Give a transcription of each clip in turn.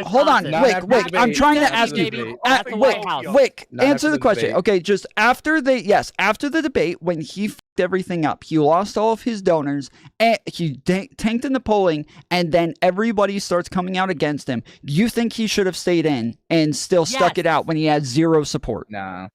Hold on, Wick. I'm trying to ask you. At the White House. Wick, answer the question. Okay, just after after the debate, when he fucked everything up, he lost all of his donors, and he tanked in the polling, and then everybody starts coming out against him. You think he should have stayed in and still stuck it out when he had zero support? Nah.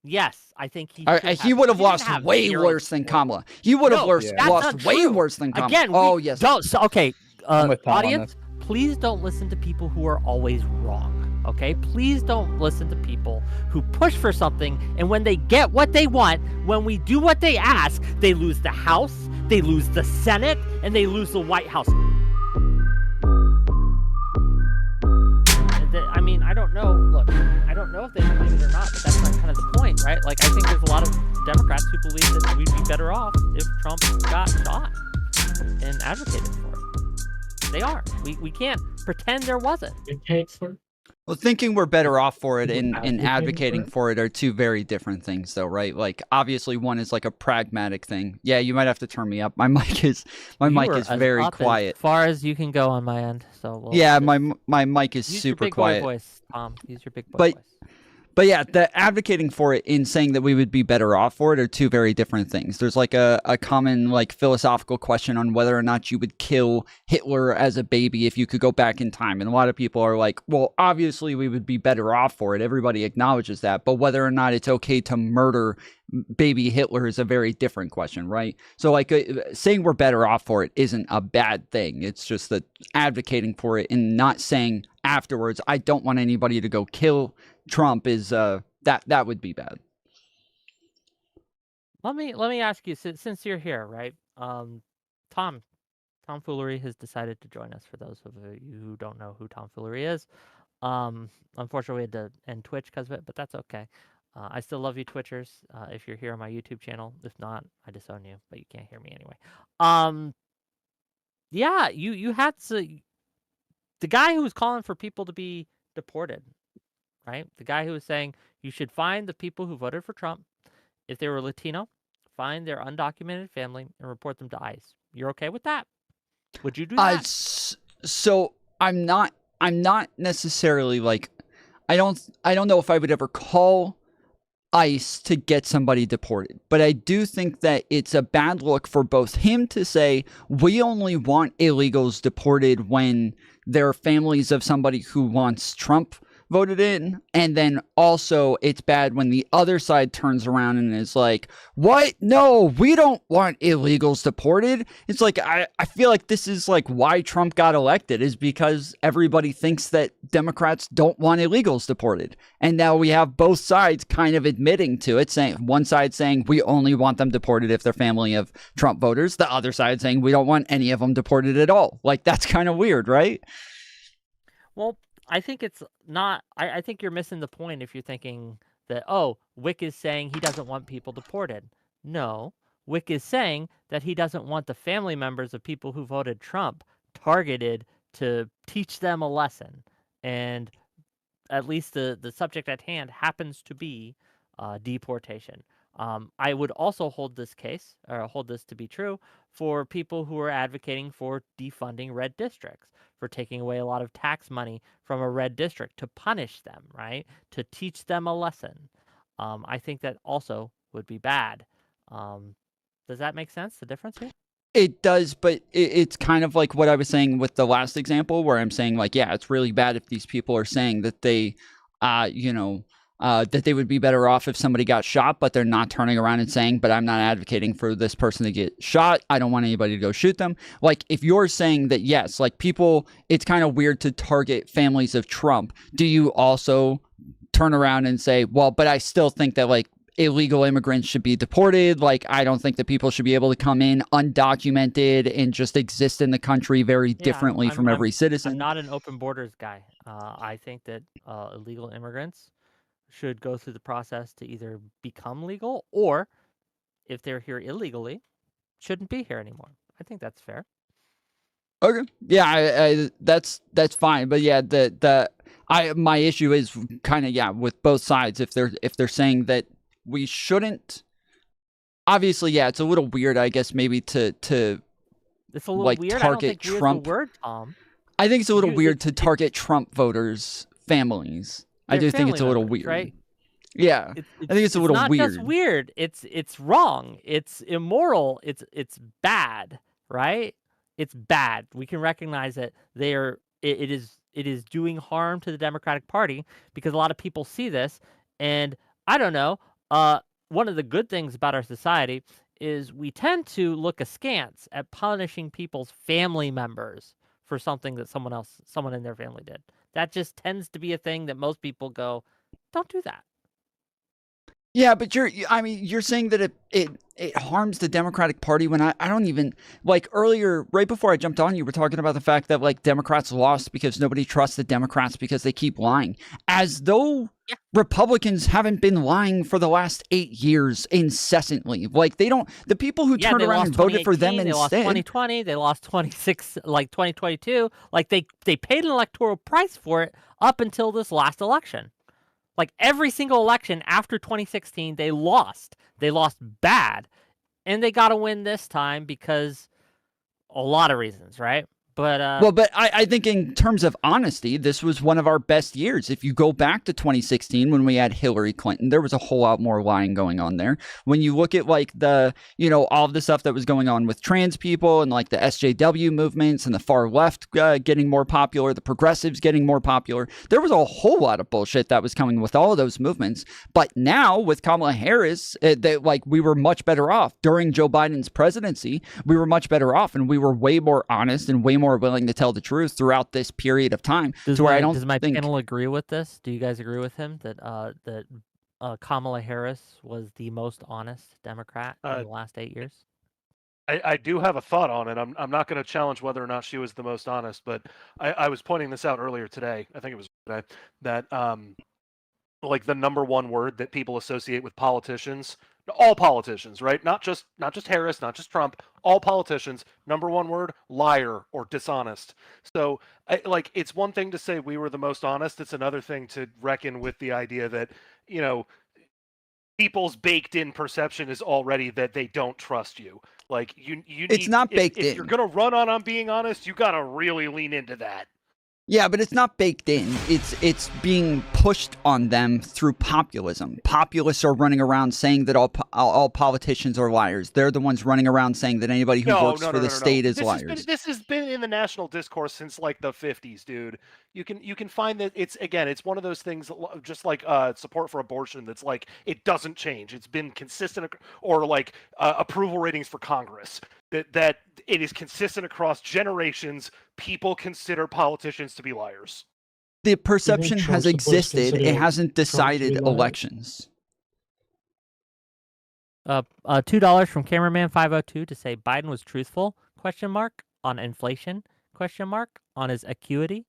Yes, I think he would have lost way worse than Kamala. He would have lost way worse than Kamala. Again, yes. Okay, audience, please don't listen to people who are always wrong. Okay, please don't listen to people who push for something, and when they get what they want, when we do what they ask, they lose the House, they lose the Senate, and they lose the White House. I mean, I don't know. Look, I don't know if they believe it or not, but that's not kind of the point, right? Like, I think there's a lot of Democrats who believe that we'd be better off if Trump got shot and advocated for it. They are. We can't pretend there wasn't. It takes for. Well, thinking we're better off for it and advocating for it are two very different things, though, right? Like, obviously, one is like a pragmatic thing. Yeah, you might have to turn me up. My mic is very quiet. As far as you can go on my end. So yeah, my mic is super quiet. Use your big boy voice, Tom. Use your big boy voice. But yeah, the advocating for it in saying that we would be better off for it are two very different things. There's like a common like philosophical question on whether or not you would kill Hitler as a baby if you could go back in time. And a lot of people are like, well, obviously we would be better off for it. Everybody acknowledges that. But whether or not it's okay to murder baby Hitler is a very different question, right? So like saying we're better off for it isn't a bad thing. It's just that advocating for it and not saying afterwards, I don't want anybody to go kill Trump is that would be bad. Let me ask you, since you're here, right? Tomfoolery has decided to join us. For those of you who don't know who Tomfoolery is, unfortunately we had to end Twitch because of it, but that's okay. I still love you, Twitchers. If you're here on my YouTube channel, if not, I disown you, but you can't hear me anyway. Yeah, you had to. The guy who was calling for people to be deported. Right? The guy who was saying you should find the people who voted for Trump. If they were Latino, find their undocumented family and report them to ICE. You're okay with that? Would you do that? So I'm not necessarily like, I don't know if I would ever call ICE to get somebody deported, but I do think that it's a bad look for both him to say we only want illegals deported when they're families of somebody who wants Trump voted in, and then also it's bad when the other side turns around and is like, what? No, we don't want illegals deported. It's like, I feel like this is like why Trump got elected, is because everybody thinks that Democrats don't want illegals deported. And now we have both sides kind of admitting to it, saying one side saying we only want them deported if they're family of Trump voters, the other side saying we don't want any of them deported at all. Like, that's kind of weird, right? Well, I think it's not. I think you're missing the point if you're thinking that, oh, Wick is saying he doesn't want people deported. No, Wick is saying that he doesn't want the family members of people who voted Trump targeted to teach them a lesson. And at least the subject at hand happens to be deportation. I would also hold this to be true for people who are advocating for defunding red districts, for taking away a lot of tax money from a red district to punish them, right? To teach them a lesson. I think that also would be bad. Does that make sense, the difference here? It does, but it's kind of like what I was saying with the last example, where I'm saying, like, yeah, it's really bad if these people are saying that they, that they would be better off if somebody got shot, but they're not turning around and saying, but I'm not advocating for this person to get shot. I don't want anybody to go shoot them. Like, if you're saying that, yes, like people, it's kind of weird to target families of Trump. Do you also turn around and say, well, but I still think that like illegal immigrants should be deported. Like, I don't think that people should be able to come in undocumented and just exist in the country very differently from every citizen. I'm not an open borders guy. I think that illegal immigrants should go through the process to either become legal, or if they're here illegally, shouldn't be here anymore. I think that's fair. Okay. Yeah, that's fine. But yeah, my issue is kind of, with both sides. If they're saying that we shouldn't, obviously, yeah, it's a little weird, I guess, maybe to it's a little like weird. target I don't think Trump. The word, Tom. I think it's a little weird to it's target Trump voters' families. I their do think it's a family little members, weird. right? Yeah, I think it's a little not weird. just weird. It's wrong. It's immoral. It's bad, right? It's bad. We can recognize that it is doing harm to the Democratic Party because a lot of people see this, and I don't know. One of the good things about our society is we tend to look askance at punishing people's family members for something that someone in their family did. That just tends to be a thing that most people go, don't do that. Yeah, but you're saying that it harms the Democratic Party when I don't even, like, earlier, right before I jumped on, you were talking about the fact that, like, Democrats lost because nobody trusts the Democrats because they keep lying, as though Republicans haven't been lying for the last 8 years incessantly. Like, the people who turned around and voted for them they lost instead. 2020, they lost 2022. Like, they paid an electoral price for it up until this last election. Like, every single election after 2016, they lost. They lost bad. And they got to win this time because a lot of reasons, right? But well, but I think in terms of honesty, this was one of our best years. If you go back to 2016 when we had Hillary Clinton, there was a whole lot more lying going on there. When you look at, like, all of the stuff that was going on with trans people and, like, the SJW movements and the far left getting more popular, the progressives getting more popular, there was a whole lot of bullshit that was coming with all of those movements. But now with Kamala Harris, we were much better off. During Joe Biden's presidency, we were much better off, and we were way more honest and way more willing to tell the truth throughout this period of time. Does my panel agree with this? Do you guys agree with him that Kamala Harris was the most honest Democrat in the last 8 years? I do have a thought on it. I'm not going to challenge whether or not she was the most honest, but I was pointing this out earlier today. I think it was today that like the number one word that people associate with politicians, all politicians, right? Not just Harris, not just Trump, all politicians, number one word, liar or dishonest. So it's one thing to say we were the most honest. It's another thing to reckon with the idea that, people's baked in perception is already that they don't trust you. Like it's not baked in. If you're going to run on being honest, you got to really lean into that. Yeah, but it's not baked in. It's being pushed on them through populism. Populists are running around saying that all politicians are liars. They're the ones running around saying that anybody who works for the state is liars. This has been in the national discourse since like the 50s, dude. You can find that it's one of those things just like support for abortion that's like it doesn't change. It's been consistent, or like approval ratings for Congress. That it is consistent across generations. People consider politicians to be liars. The perception has existed. It hasn't decided elections. $2 from cameraman 502 to say Biden was truthful ? On inflation ? On his acuity ?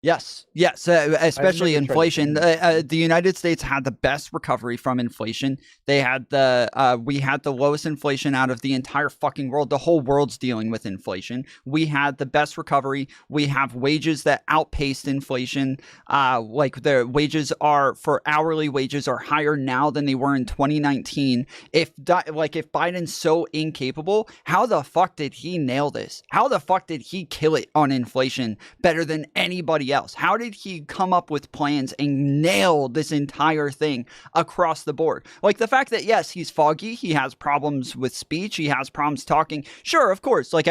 Yes, especially inflation. The United States had the best recovery from inflation. We had the lowest inflation out of the entire fucking world. The whole world's dealing with inflation. We had the best recovery. We have wages that outpaced inflation. Like the wages for hourly wages are higher now than they were in 2019. If Biden's so incapable, how the fuck did he nail this? How the fuck did he kill it on inflation better than anybody else? How did he come up with plans and nail this entire thing across the board? Like the fact that, yes, he's foggy, he has problems with speech, he has problems talking. Sure, of course, and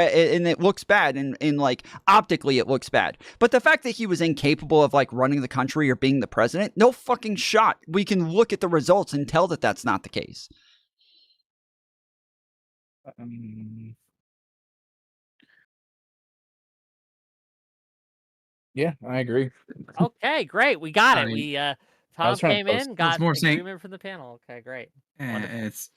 it looks bad, and like optically it looks bad. But the fact that he was incapable of like running the country or being the president, no fucking shot. We can look at the results and tell that that's not the case. Yeah, I agree. Okay, great. We got it. We Tom came in, got agreement from the panel. Okay, great. It's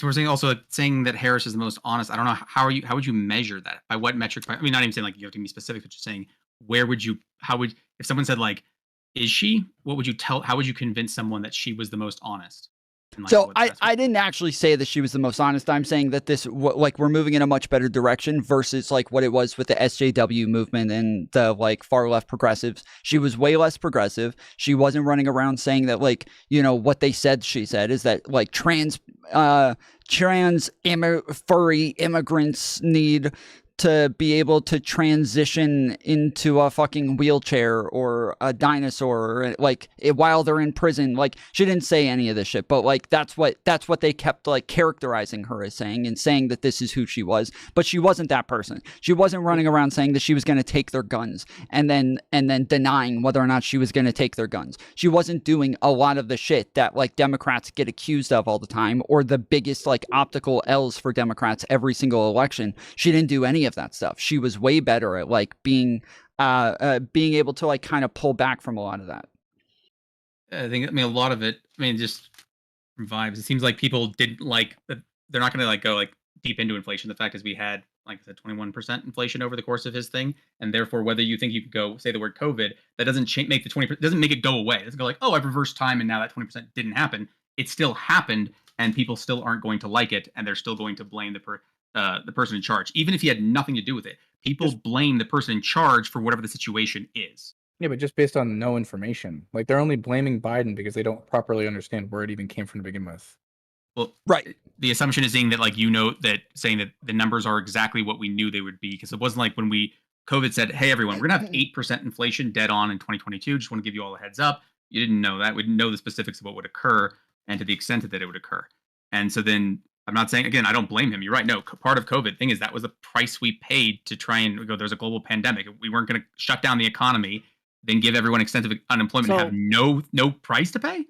we're saying also saying that Harris is the most honest. I don't know how would you measure that? By what metrics? I mean, not even saying like you have to be specific, but just saying if someone said like, is she? What would you tell? How would you convince someone that she was the most honest? Like, so I didn't actually say that she was the most honest. I'm saying that we're moving in a much better direction versus like what it was with the SJW movement and the like far left progressives. She was way less progressive. She wasn't running around saying that like, what they said she said is that like furry immigrants need to be able to transition into a fucking wheelchair or a dinosaur, or, like, while they're in prison. Like, she didn't say any of this shit, but like that's what they kept like characterizing her as saying, and saying that this is who she was. But she wasn't that person. She wasn't running around saying that she was going to take their guns and then denying whether or not she was going to take their guns. She wasn't doing a lot of the shit that like Democrats get accused of all the time, or the biggest like optical L's for Democrats every single election. She didn't do any of that stuff. She was way better at like being able to like kind of pull back from a lot of that. I mean, a lot of it, I mean, just from vibes, it seems like people didn't like, they're not going to like go like deep into inflation. The fact is we had, like I said, 21% inflation over the course of his thing. And therefore, whether you think you could go say the word COVID, that doesn't make the 20%, doesn't make it go away. It doesn't go like, oh, I've reversed time and now that 20% didn't happen. It still happened, and people still aren't going to like it, and they're still going to blame the person in charge, even if he had nothing to do with it. People blame the person in charge for whatever the situation is. Yeah, but just based on no information. Like, they're only blaming Biden because they don't properly understand where it even came from to begin with. Well, right. The assumption is saying that, like, you know, that saying that the numbers are exactly what we knew they would be, because it wasn't like when COVID said, hey, everyone, we're going to have 8% inflation dead on in 2022. Just want to give you all a heads up. You didn't know that. We didn't know the specifics of what would occur and to the extent that it would occur. And so then I'm not saying, again, I don't blame him. You're right. No, part of COVID thing is that was the price we paid to try and go, there's a global pandemic. We weren't going to shut down the economy, then give everyone extensive unemployment and have no price to pay.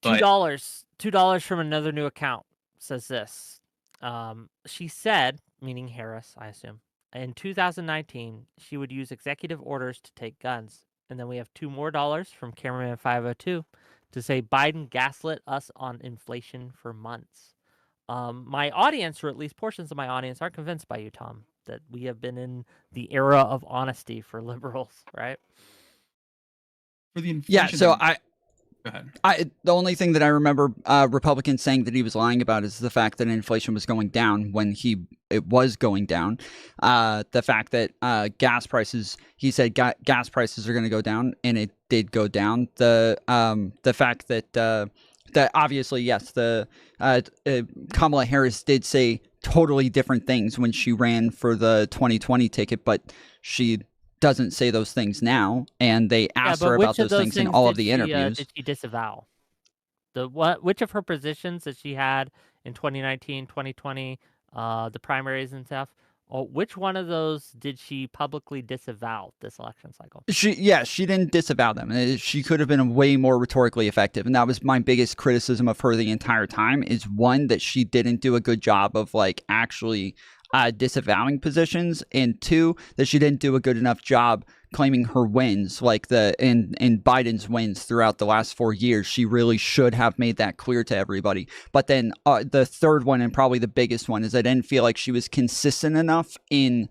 But $2 from another new account says this. She said, meaning Harris, I assume, in 2019, she would use executive orders to take guns. And then we have $2 more from Cameraman 502 to say Biden gaslit us on inflation for months. My audience, or at least portions of my audience, aren't convinced by you, Tom, that we have been in the era of honesty for liberals, right? For the inflation. Yeah, so Go ahead. The only thing that I remember Republicans saying that he was lying about is the fact that inflation was going down when it was going down. The fact that gas prices, he said gas prices are going to go down, and it did go down. The fact that obviously, yes, Kamala Harris did say totally different things when she ran for the 2020 ticket, but she doesn't say those things now, and they asked her about those things in all of the interviews. Did she disavow? Which of her positions that she had in 2019, 2020, the primaries and stuff, which one of those did she publicly disavow this election cycle? She didn't disavow them. She could have been way more rhetorically effective, and that was my biggest criticism of her the entire time, is one, that she didn't do a good job of like actually disavowing positions, and two, that she didn't do a good enough job claiming her wins, like in Biden's wins throughout the last 4 years. She really should have made that clear to everybody. But then the third one, and probably the biggest one, is I didn't feel like she was consistent enough in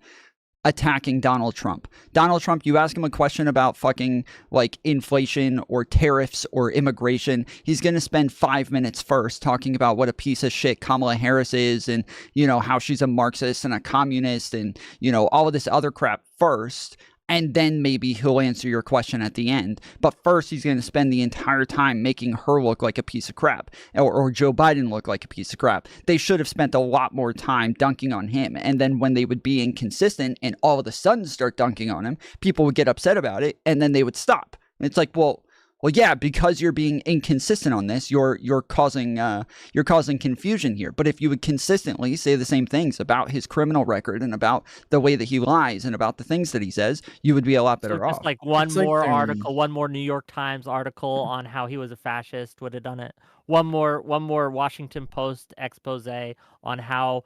attacking Donald Trump. Donald Trump, you ask him a question about fucking like inflation or tariffs or immigration, he's going to spend 5 minutes first talking about what a piece of shit Kamala Harris is, and, you know, how she's a Marxist and a communist, and, you know, all of this other crap first. And then maybe he'll answer your question at the end. But first, he's going to spend the entire time making her look like a piece of crap, or Joe Biden look like a piece of crap. They should have spent a lot more time dunking on him. And then when they would be inconsistent and all of a sudden start dunking on him, people would get upset about it, and then they would stop. And it's like, well, yeah, because you're being inconsistent on this, you're causing confusion here. But if you would consistently say the same things about his criminal record and about the way that he lies and about the things that he says, you would be a lot better off. Just like one more article, one more New York Times article on how he was a fascist would have done it. One more Washington Post expose on how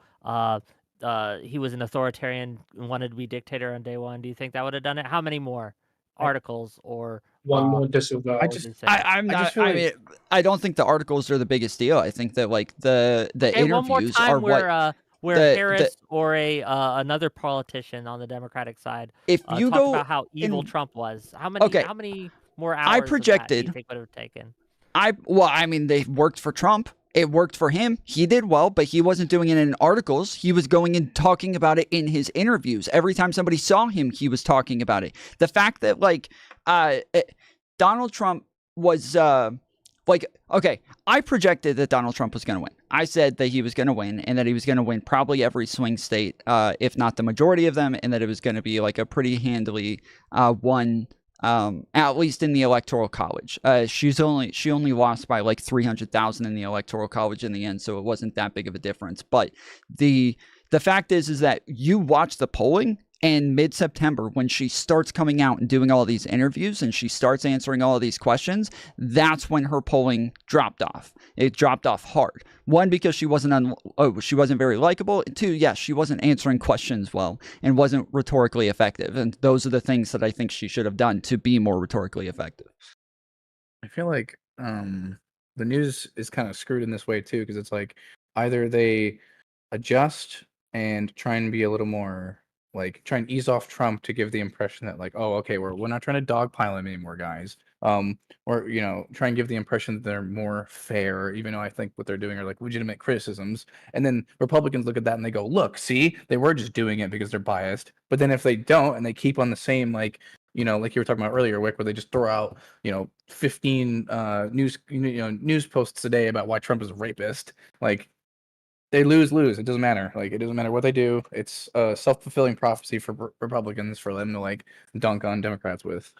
he was an authoritarian and wanted to be dictator on day one. Do you think that would have done it? How many more articles or one more disavow? I don't think the articles are the biggest deal. I think that like the interviews are where Harris or another politician on the Democratic side if you go about how evil Trump was. How many more hours I projected do you think would have taken? They worked for Trump. It worked for him. He did well, but he wasn't doing it in articles. He was going and talking about it in his interviews. Every time somebody saw him, he was talking about it. The fact that Donald Trump was I projected that Donald Trump was going to win. I said that he was going to win, and that he was going to win probably every swing state, if not the majority of them, and that it was going to be like a pretty handily won, at least in the electoral college. She only lost by like 300,000 in the electoral college in the end, so it wasn't that big of a difference. But the fact is that you watch the polling, and mid-September, when she starts coming out and doing all these interviews and she starts answering all of these questions, that's when her polling dropped off. It dropped off hard. One, because she wasn't very likable. Two, yes, she wasn't answering questions well and wasn't rhetorically effective. And those are the things that I think she should have done to be more rhetorically effective. I feel like the news is kind of screwed in this way too, because it's like either they adjust and try and be a little more like try and ease off Trump to give the impression that like, oh, okay, we're not trying to dogpile him anymore, guys. Or try and give the impression that they're more fair, even though I think what they're doing are like legitimate criticisms. And then Republicans look at that and they go, look, see, they were just doing it because they're biased. But then if they don't and they keep on the same like like you were talking about earlier, Wick, where they just throw out 15 news posts a day about why Trump is a rapist, like. They lose. It doesn't matter. Like, it doesn't matter what they do. It's a self-fulfilling prophecy for Republicans for them to like dunk on Democrats with.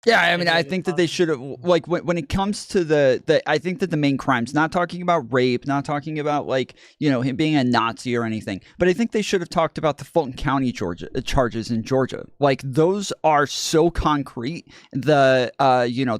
Yeah, I mean, I think that they should have, like, when it comes to I think that the main crimes, not talking about rape, not talking about, like, him being a Nazi or anything, but I think they should have talked about the Fulton County, Georgia, charges in Georgia. Like, those are so concrete. The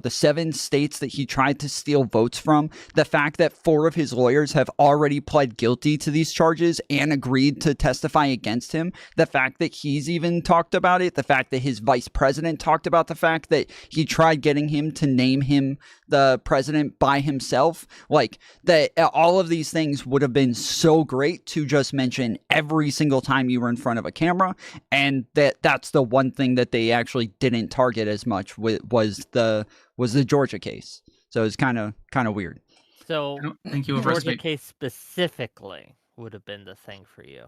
7 states that he tried to steal votes from, the fact that 4 of his lawyers have already pled guilty to these charges and agreed to testify against him, the fact that he's even talked about it, the fact that his vice president talked about the fact that he tried getting him to name him the president by himself, like that. All of these things would have been so great to just mention every single time you were in front of a camera, and that's the one thing that they actually didn't target as much was the Georgia case. So it's kind of weird. So I don't think you the Georgia overestimate. case specifically would have been the thing for you.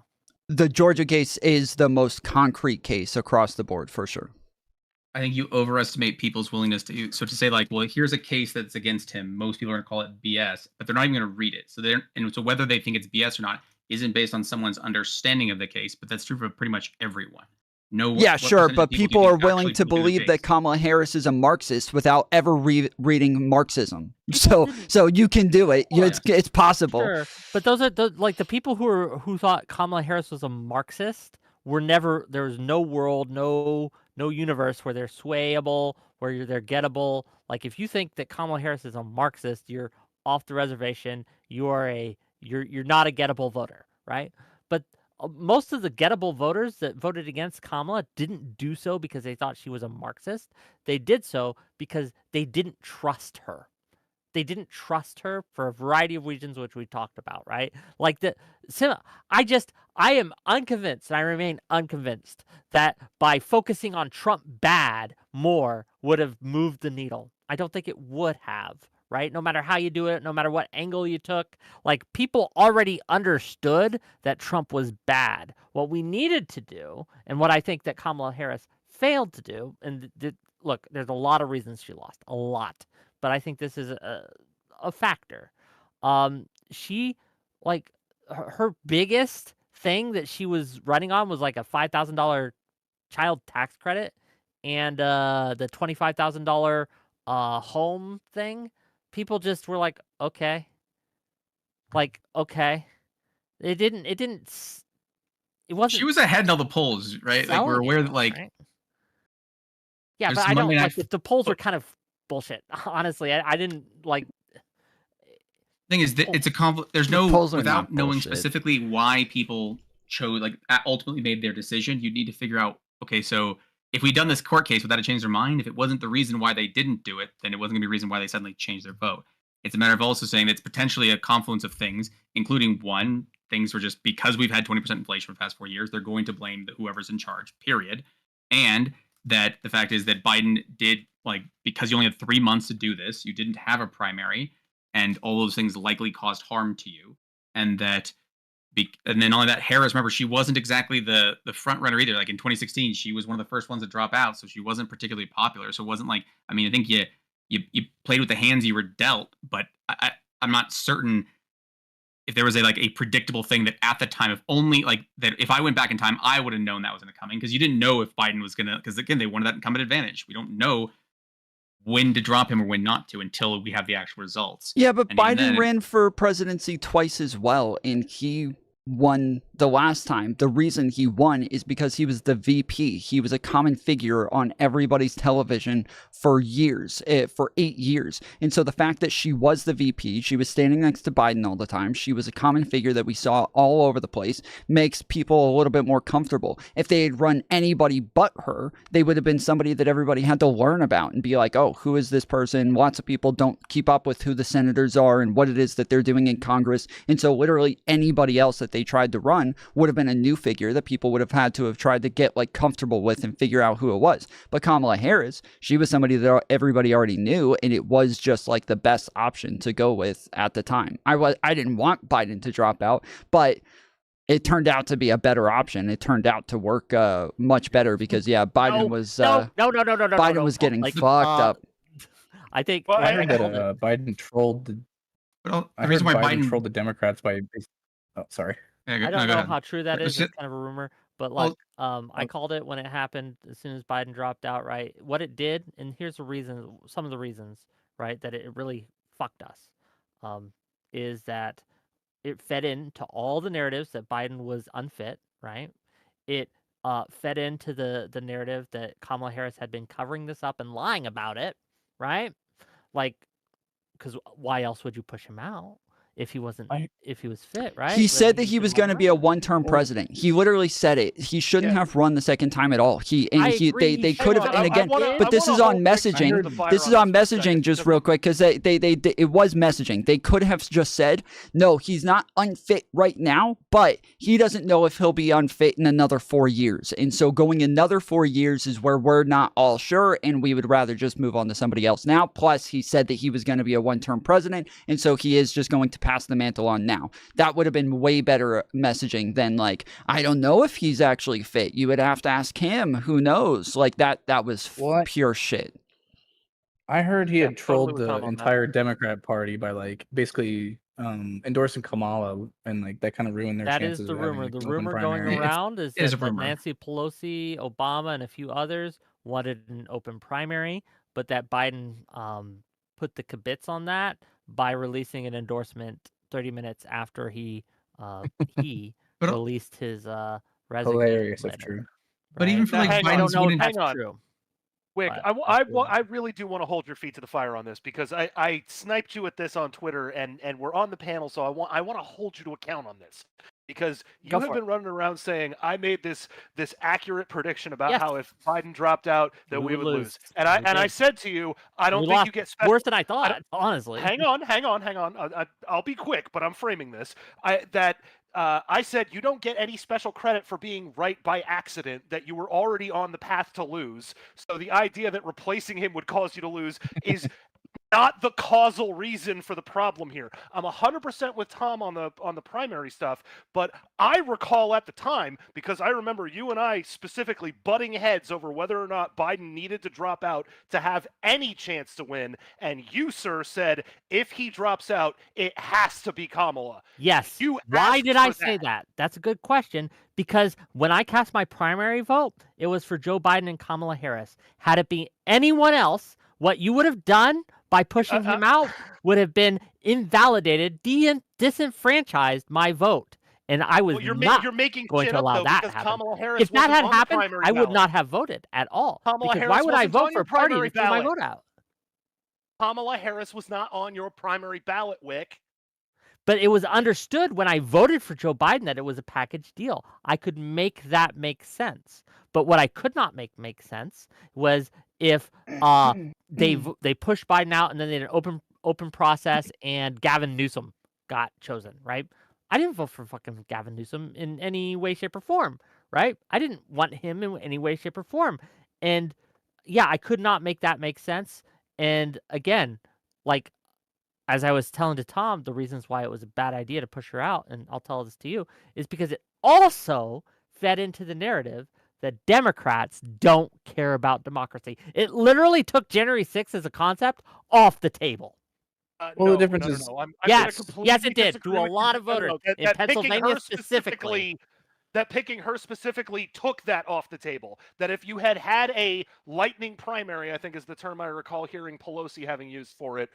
The Georgia case is the most concrete case across the board for sure. I think you overestimate people's willingness to. So to say like, well, here's a case that's against him. Most people are going to call it BS, but they're not even going to read it. So whether they think it's BS or not isn't based on someone's understanding of the case. But that's true for pretty much everyone. Yeah, sure, but people are willing to believe that Kamala Harris is a Marxist without ever reading Marxism. So you can do it. It's possible. Sure, but those are like the people who thought Kamala Harris was a Marxist were never. There was no world, no universe where they're swayable, where they're gettable. Like if you think that Kamala Harris is a Marxist, you're off the reservation. You're not a gettable voter, right? But most of the gettable voters that voted against Kamala didn't do so because they thought she was a Marxist. They did so because they didn't trust her. They didn't trust her for a variety of reasons, which we talked about, right? Like I am unconvinced, and I remain unconvinced that by focusing on Trump bad more would have moved the needle. I don't think it would have, right? No matter how you do it, no matter what angle you took, like people already understood that Trump was bad. What we needed to do, and what I think that Kamala Harris failed to do, and look, there's a lot of reasons she lost, a lot. But I think this is a factor. She, like, her biggest thing that she was running on was like a $5,000 child tax credit and the $25,000 home thing. People just were like, okay. Like, okay. It wasn't. She was ahead in all the polls, right? Like we're aware that like. Right? Yeah, but I don't like the polls are kind of bullshit. Honestly, I didn't like. Thing is that it's a there's no without knowing specifically why people chose like ultimately made their decision. You need to figure out, okay, so if we'd done this court case, would that have changed their mind? If it wasn't the reason why they didn't do it, then it wasn't gonna be a reason why they suddenly changed their vote. It's a matter of also saying that it's potentially a confluence of things, including one, things were just because we've had 20% inflation for the past 4 years, they're going to blame whoever's in charge, period. And that the fact is that Biden did, like, because you only had 3 months to do this, you didn't have a primary, and all those things likely caused harm to you. And that, and then only that, Harris, remember, she wasn't exactly the front runner either. Like in 2016, she was one of the first ones to drop out, so she wasn't particularly popular. So it wasn't like, I mean, I think you played with the hands you were dealt, but I'm not certain if there was a predictable thing that at the time, if I went back in time, I would have known that was going to come in, because you didn't know if Biden was going to, because again, they wanted that incumbent advantage. We don't know when to drop him or when not to until we have the actual results. Yeah, but And even Biden then, ran for presidency twice as well, and he won the last time. The reason he won is because he was the VP. He was a common figure on everybody's television for years, for 8 years. And so the fact that she was the VP, she was standing next to Biden all the time, she was a common figure that we saw all over the place, makes people a little bit more comfortable. If they had run anybody but her, they would have been somebody that everybody had to learn about and be like, oh, who is this person? Lots of people don't keep up with who the senators are and what it is that they're doing in Congress. And so literally anybody else that they tried to run would have been a new figure that people would have had to have tried to get comfortable with and figure out who it was. But Kamala Harris, she was somebody that everybody already knew, and it was just the best option to go with at the time. I didn't want Biden to drop out, but it turned out to be a better option. It turned out to work much better because Biden was Biden was getting fucked up. I think Well, I heard that Biden trolled the. Well, I the heard reason why Biden Biden trolled the Democrats by. Oh, sorry. I don't know how true that is. It's It's kind of a rumor, but Well, I called it when it happened. As soon as Biden dropped out, right? What it did, and here's the reason. Some of the reasons, right, that it really fucked us, is that it fed into all the narratives that Biden was unfit, right? It fed into the narrative that Kamala Harris had been covering this up and lying about it, right? Because why else would you push him out if he wasn't, if he was fit, right? He said that he was going to be a one-term president. He literally said it. He shouldn't have run the second time at all. They could have. And again, but this is on messaging. This is on messaging, just real quick, because it was messaging. They could have just said, no, he's not unfit right now, but he doesn't know if he'll be unfit in another 4 years. And so going another 4 years is where we're not all sure, and we would rather just move on to somebody else now. Plus, he said that he was going to be a one-term president, and so he is just going to pass the mantle on now. That would have been way better messaging than I don't know if he's actually fit. You would have to ask him. Who knows? That was pure shit. I heard he had trolled the entire Democrat Party by basically endorsing Kamala, and that kind of ruined their chances. That is the of rumor. having The an open rumor going primary. around is It is a that rumor. Nancy Pelosi, Obama, and a few others wanted an open primary, but that Biden put the kibitz on that by releasing an endorsement 30 minutes after he released his resignation Hilarious if letter. true. But even for Now, hang on, I don't know if hang that's on. true. Wick, but I really do want to hold your feet to the fire on this, because I sniped you at this on Twitter, and we're on the panel, so I want to hold you to account on this, because you have been running around saying I made this accurate prediction about how if Biden dropped out that we would lose. And I said to you, I don't think you get worse than I thought, honestly. Hang on. I'll be quick, but I'm framing this. I said you don't get any special credit for being right by accident, that you were already on the path to lose. So the idea that replacing him would cause you to lose is not the causal reason for the problem here. I'm 100% with Tom on the primary stuff, but I recall at the time, because I remember you and I specifically butting heads over whether or not Biden needed to drop out to have any chance to win, and you, sir, said if he drops out, it has to be Kamala. Yes. Why did I say that? That's a good question, because when I cast my primary vote, it was for Joe Biden and Kamala Harris. Had it been anyone else, what you would have done by pushing him out would have been invalidated, disenfranchised my vote. And I was not going to allow that to happen. If that had happened, I would not have voted at all. Because why would I vote for a party to throw my vote out? Kamala Harris was not on your primary ballot, Wick. But it was understood when I voted for Joe Biden that it was a package deal. I could make that make sense. But what I could not make sense was if they pushed Biden out and then they did an open process and Gavin Newsom got chosen, right? I didn't vote for fucking Gavin Newsom in any way, shape, or form, right? I didn't want him in any way, shape, or form. And yeah, I could not make that make sense. And again, as I was telling to Tom, the reasons why it was a bad idea to push her out, and I'll tell this to you, is because it also fed into the narrative that Democrats don't care about democracy. It literally took January 6th as a concept off the table. Well, the No, difference no, is- I'm gonna Yes, completely yes, it did. disagree To a with you. lot of No, no, voters no, that in picking Pennsylvania her specifically. that picking her specifically took that off the table. That if you had a lightning primary, I think is the term I recall hearing Pelosi having used for it,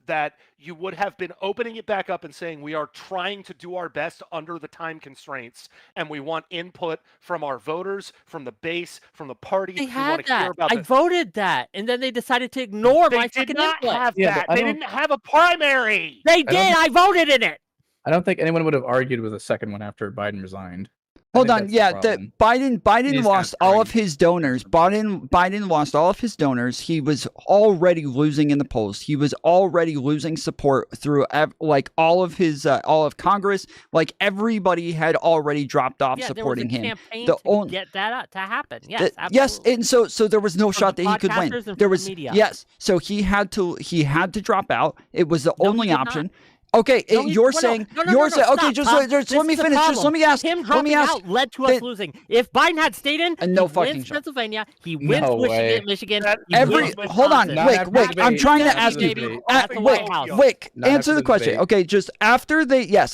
that you would have been opening it back up and saying we are trying to do our best under the time constraints, and we want input from our voters, from the base, from the party. They we had want to hear that. about I voted that, and then they decided to ignore They my did fucking not input. have Yeah, that. but I They don't- didn't have a primary. They I don't did. I voted in it. I don't think anyone would have argued with a second one after Biden resigned. I Hold think on, that's the yeah, problem. Biden is lost kinda all of throwing- his donors. Biden lost all of his donors. He was already losing in the polls. He was already losing support through like all of his all of Congress. Like everybody had already dropped off Yeah, supporting there was a him. campaign The to on- get that to happen. Yes, Yes, absolutely. and so there was no From shot the that he could win. podcasters and There from the was media. yes, so he had to drop out. It was the No, he only did not. option. Okay, No, he- you're no, saying no, no, you're no, saying no, okay, stop, just Tom. let This me is the finish. Just problem. let me ask. Him Let dropping me ask. out led to us Did- losing. If Biden had stayed in, And no he fucking wins shot. Pennsylvania. He wins No way. Michigan. That- He Every wins hold on, Wisconsin. Not Wick, after Wick. the I'm debate. trying to Not ask after you. the debate. That's the White Wick, House. Wick, Not answer after the the question. debate. Okay, just after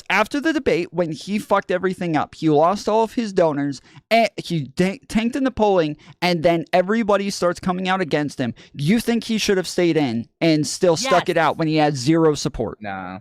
after the debate when he fucked everything up, he lost all of his donors, and he tanked in the polling, and then everybody starts coming out against him. You think he should have stayed in and still stuck Yes. it out when he had zero support? Nah.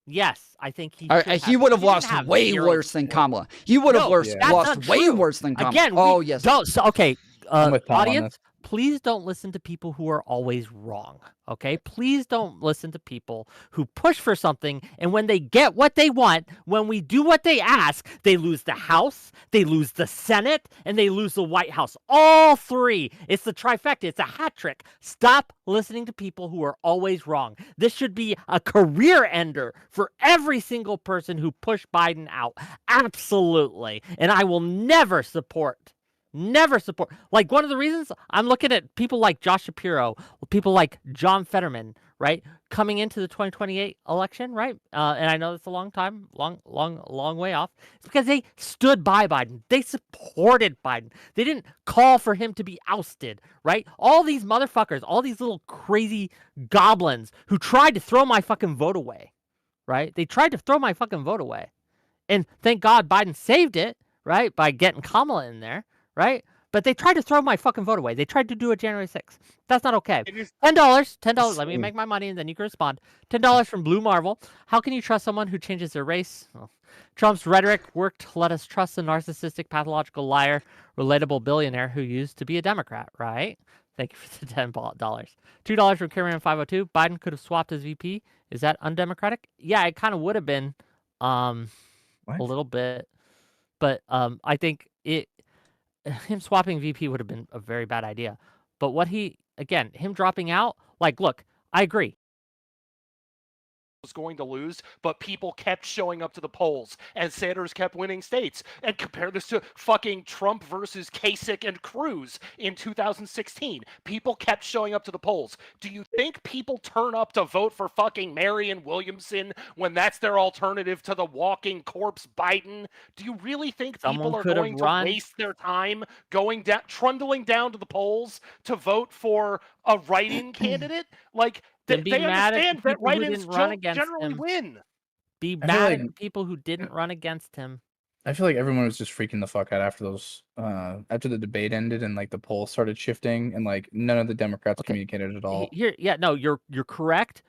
Yes, I think he. He would have didn't lost have way zero worse than support. Kamala. He would have No, lost that's not way true. worse than Kamala. Again, Oh yes. Don't. So, okay, I'm with Tom on audience, this. please don't listen to people who are always wrong. Okay, please don't listen to people who push for something, and when they get what they want, when we do what they ask, they lose the House, they lose the Senate, and they lose the White House. All three. It's the trifecta. It's a hat trick. Stop listening to people who are always wrong. This should be a career ender for every single person who pushed Biden out. Absolutely. And I will never support. Like, one of the reasons I'm looking at people like Josh Shapiro, people like John Fetterman, right, coming into the 2028 election, right? And I know that's a long time, long way off. It's because they stood by Biden. They supported Biden. They didn't call for him to be ousted, right? All these motherfuckers, all these little crazy goblins who tried to throw my fucking vote away, right? They tried to throw my fucking vote away. And thank God Biden saved it, right, by getting Kamala in there. Right? But they tried to throw my fucking vote away. They tried to do it January 6th. That's not okay. $10. Let me make my money and then you can respond. $10 from Blue Marvel. How can you trust someone who changes their race? Well, Trump's rhetoric worked to let us trust a narcissistic, pathological liar, relatable billionaire who used to be a Democrat, right? Thank you for the $10. $2 from Karen 502. Biden could have swapped his VP. Is that undemocratic? Yeah, it kind of would have been a little bit. But I think him swapping VP would have been a very bad idea. But him dropping out, like, look, I agree. Was going to lose, but people kept showing up to the polls, and Sanders kept winning states. And compare this to fucking Trump versus Kasich and Cruz in 2016. People kept showing up to the polls. Do you think people turn up to vote for fucking Marianne Williamson when that's their alternative to the walking corpse Biden? Do you really think people are going to waste their time going down, trundling down to the polls to vote for a write-in candidate? Like, Then be they mad at understand the that people who write-ins didn't run don't against generally him. win. Be I feel mad like- at the people who didn't run against him. I feel like everyone was just freaking the fuck out after those after the debate ended and like the polls started shifting and like none of the Democrats communicated at all. You're correct.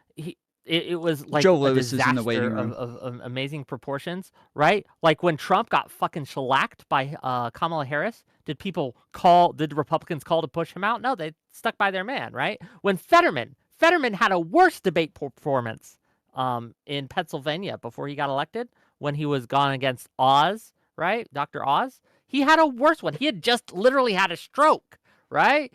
It was like Joe a Lewis is in the waiting disaster room. of amazing proportions, right? Like when Trump got fucking shellacked by Kamala Harris, did Republicans call to push him out? No, they stuck by their man, right? When Fetterman had a worse debate performance in Pennsylvania before he got elected, when he was gone against Oz, right? Dr. Oz, he had a worse one. He had just literally had a stroke, right?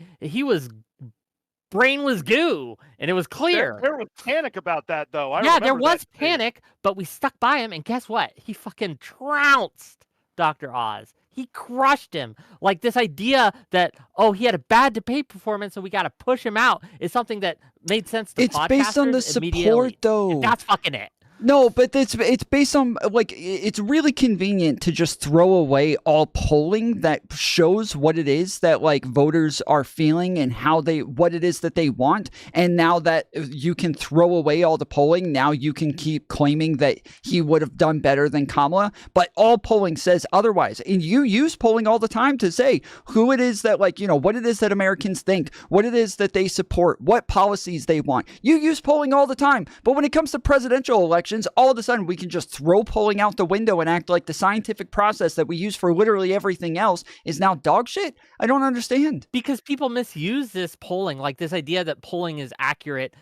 Brain was goo, and it was clear. There was panic about that, though. There was panic, but we stuck by him, and guess what? He fucking trounced Dr. Oz. He crushed him. Like, this idea that, he had a bad debate performance, so we got to push him out is something that made sense to It's based on the podcasters support, immediately. though. And that's fucking it. No, but it's based on like it's really convenient to just throw away all polling that shows what it is that like voters are feeling and what it is that they want. And now that you can throw away all the polling, now you can keep claiming that he would have done better than Kamala. But all polling says otherwise. And you use polling all the time to say who it is that like, what it is that Americans think, what it is that they support, what policies they want. You use polling all the time. But when it comes to presidential elections, all of a sudden we can just throw polling out the window and act like the scientific process that we use for literally everything else is now dog shit? I don't understand. Because people misuse this polling, like this idea that polling is accurate,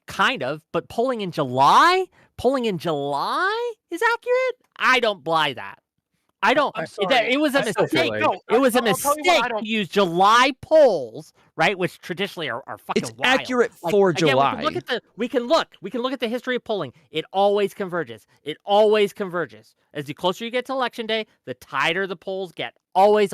kind of, but polling in July is accurate? I don't buy that. I don't. It was a mistake. It was a mistake to use July polls, right? Which traditionally are fucking It's wild. accurate for July. We can look at the history of polling. It always converges. As the closer you get to election day, the tighter the polls get. Always.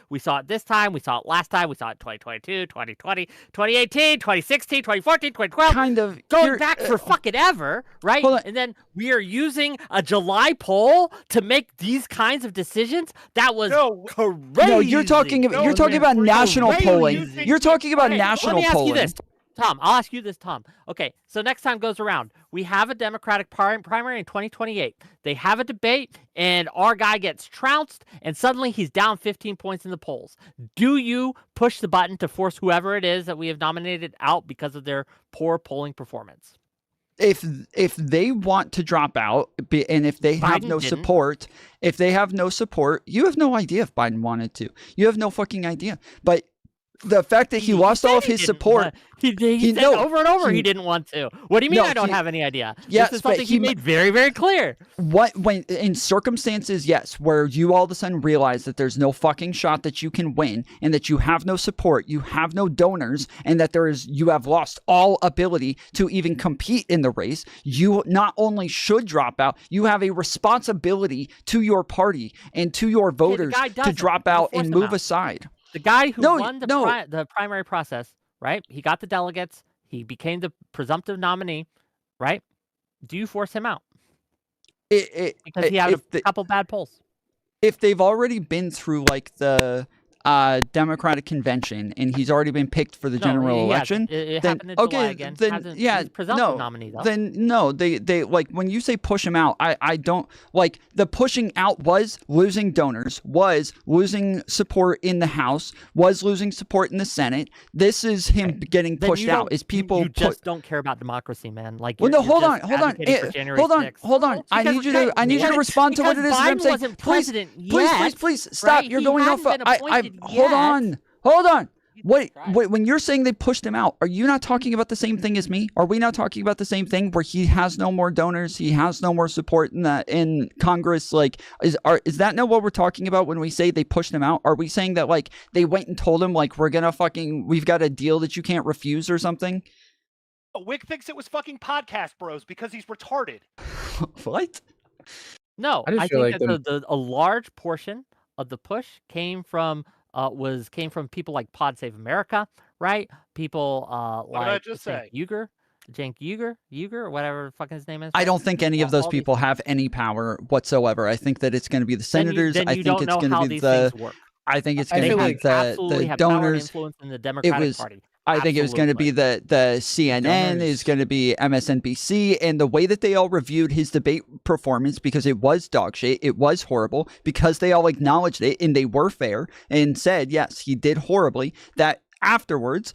We saw it this time. We saw it last time. We saw it 2022, 2020, 2018, 2016, 2014, 2012. Kind of going back for fucking ever, right? And then we are using a July poll to make these kinds of decisions. That was crazy. No, you're talking about national polling. You're talking about national polling. Let me ask you this, Tom. I'll ask you this, Tom. Okay, so next time goes around, we have a Democratic primary in 2028. They have a debate, and our guy gets trounced, and suddenly he's down 15 points in the polls. Do you push the button to force whoever it is that we have nominated out because of their poor polling performance? If they want to drop out, and if they have no support, you have no idea if Biden wanted to. You have no fucking idea. But the fact that he lost all of his support, he said over and over he didn't want to. What do you mean? I don't have any idea. Yes, this is something he made very, very clear. When in circumstances, yes, where you all of a sudden realize that there's no fucking shot that you can win, and that you have no support, you have no donors, and that you have lost all ability to even compete in the race, you not only should drop out, you have a responsibility to your party and to your voters to drop out and move aside. The guy who won the primary process, right? He got the delegates. He became the presumptive nominee, right? Do you force him out? Because he had a couple bad polls. If they've already been through like the Democratic convention and he's already been picked for the general election, it happened in July again. He's presumptive nominee though. Then no, they like when you say push him out, I don't like the pushing out was losing donors, was losing support in the House, was losing support in the Senate. This is him getting pushed out. Is people you just don't care about democracy, man? Like, well, no, hold on. I need you to respond to what it is that I'm saying. Please stop. You're going off. Hold on. Wait, when you're saying they pushed him out, are you not talking about the same thing as me? Are we not talking about the same thing where he has no more donors, he has no more support in Congress? Like, is that not what we're talking about when we say they pushed him out? Are we saying that like they went and told him like we've got a deal that you can't refuse or something? Whick thinks it was fucking Podcast Bros because he's retarded. What? No, I think that a large portion of the push came from people like Pod Save America, right? People like Cenk Uygur, or whatever fucking his name is. I don't think any of those people have any power whatsoever. I think that it's going to be the senators. I think it's going to be I think it's going to be the donors. Influence in the Democratic Party. I think it was going to be the CNN, is going to be MSNBC, and the way that they all reviewed his debate performance, because it was dog shit, it was horrible, because they all acknowledged it and they were fair and said, yes, he did horribly, that afterwards,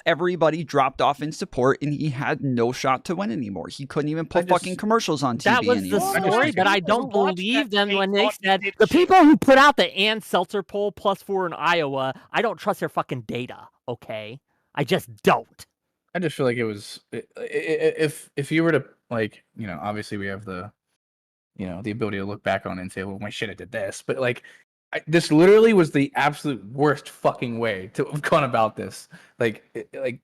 everybody dropped off in support and he had no shot to win anymore. He couldn't even put fucking commercials on TV anymore. That was the story, but I don't believe them when they said the people who put out the Ann Seltzer poll +4 in Iowa, I don't trust their fucking data, okay? I just don't. I just feel like it was, if you were to, like, obviously we have the ability to look back on it and say, well, my shit, I did this, but like, this literally was the absolute worst fucking way to have gone about this. Like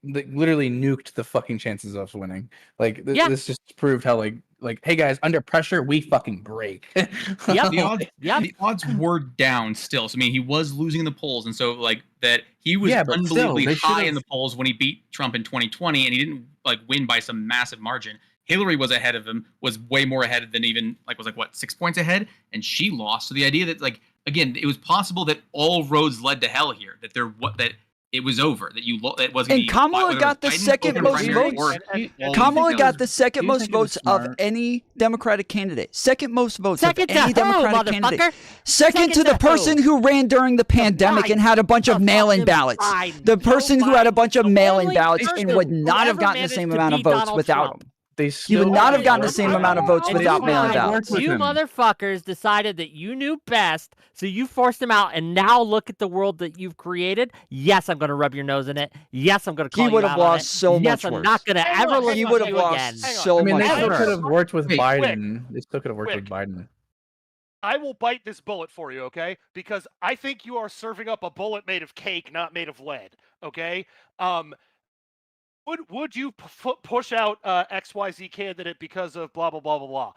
literally nuked the fucking chances of us winning. Like this just proved how like, hey guys, under pressure we fucking break. The odds were down still. So I mean, he was losing the polls, and so like that he was unbelievably high in the polls when he beat Trump in 2020, and he didn't like win by some massive margin. Hillary was ahead of him, was way more ahead than even was 6 points ahead, and she lost. So the idea that again, it was possible that all roads led to hell here. That it was over. That was. And Kamala got the second most votes. Kamala got the second most votes of any Democratic candidate. Second most votes of any Democratic candidate. Second to the person who ran during the pandemic and had a bunch of mail-in ballots. The person who had a bunch of mail-in ballots and would not have gotten the same amount of votes without them. You would not have gotten the same amount of votes without mail-in ballots. You motherfuckers decided that you knew best, so you forced him out, and now look at the world that you've created. Yes, I'm going to rub your nose in it. Yes, I'm going to call you out on it. He would have lost so much worse. Yes, I'm not going to ever listen to you again. He would have lost so much they worse. still could have worked with Biden. They still could have worked with Biden. I will bite this bullet for you, okay? Because I think you are serving up a bullet made of cake, not made of lead, okay? Would you push out XYZ candidate because of blah, blah, blah, blah, blah?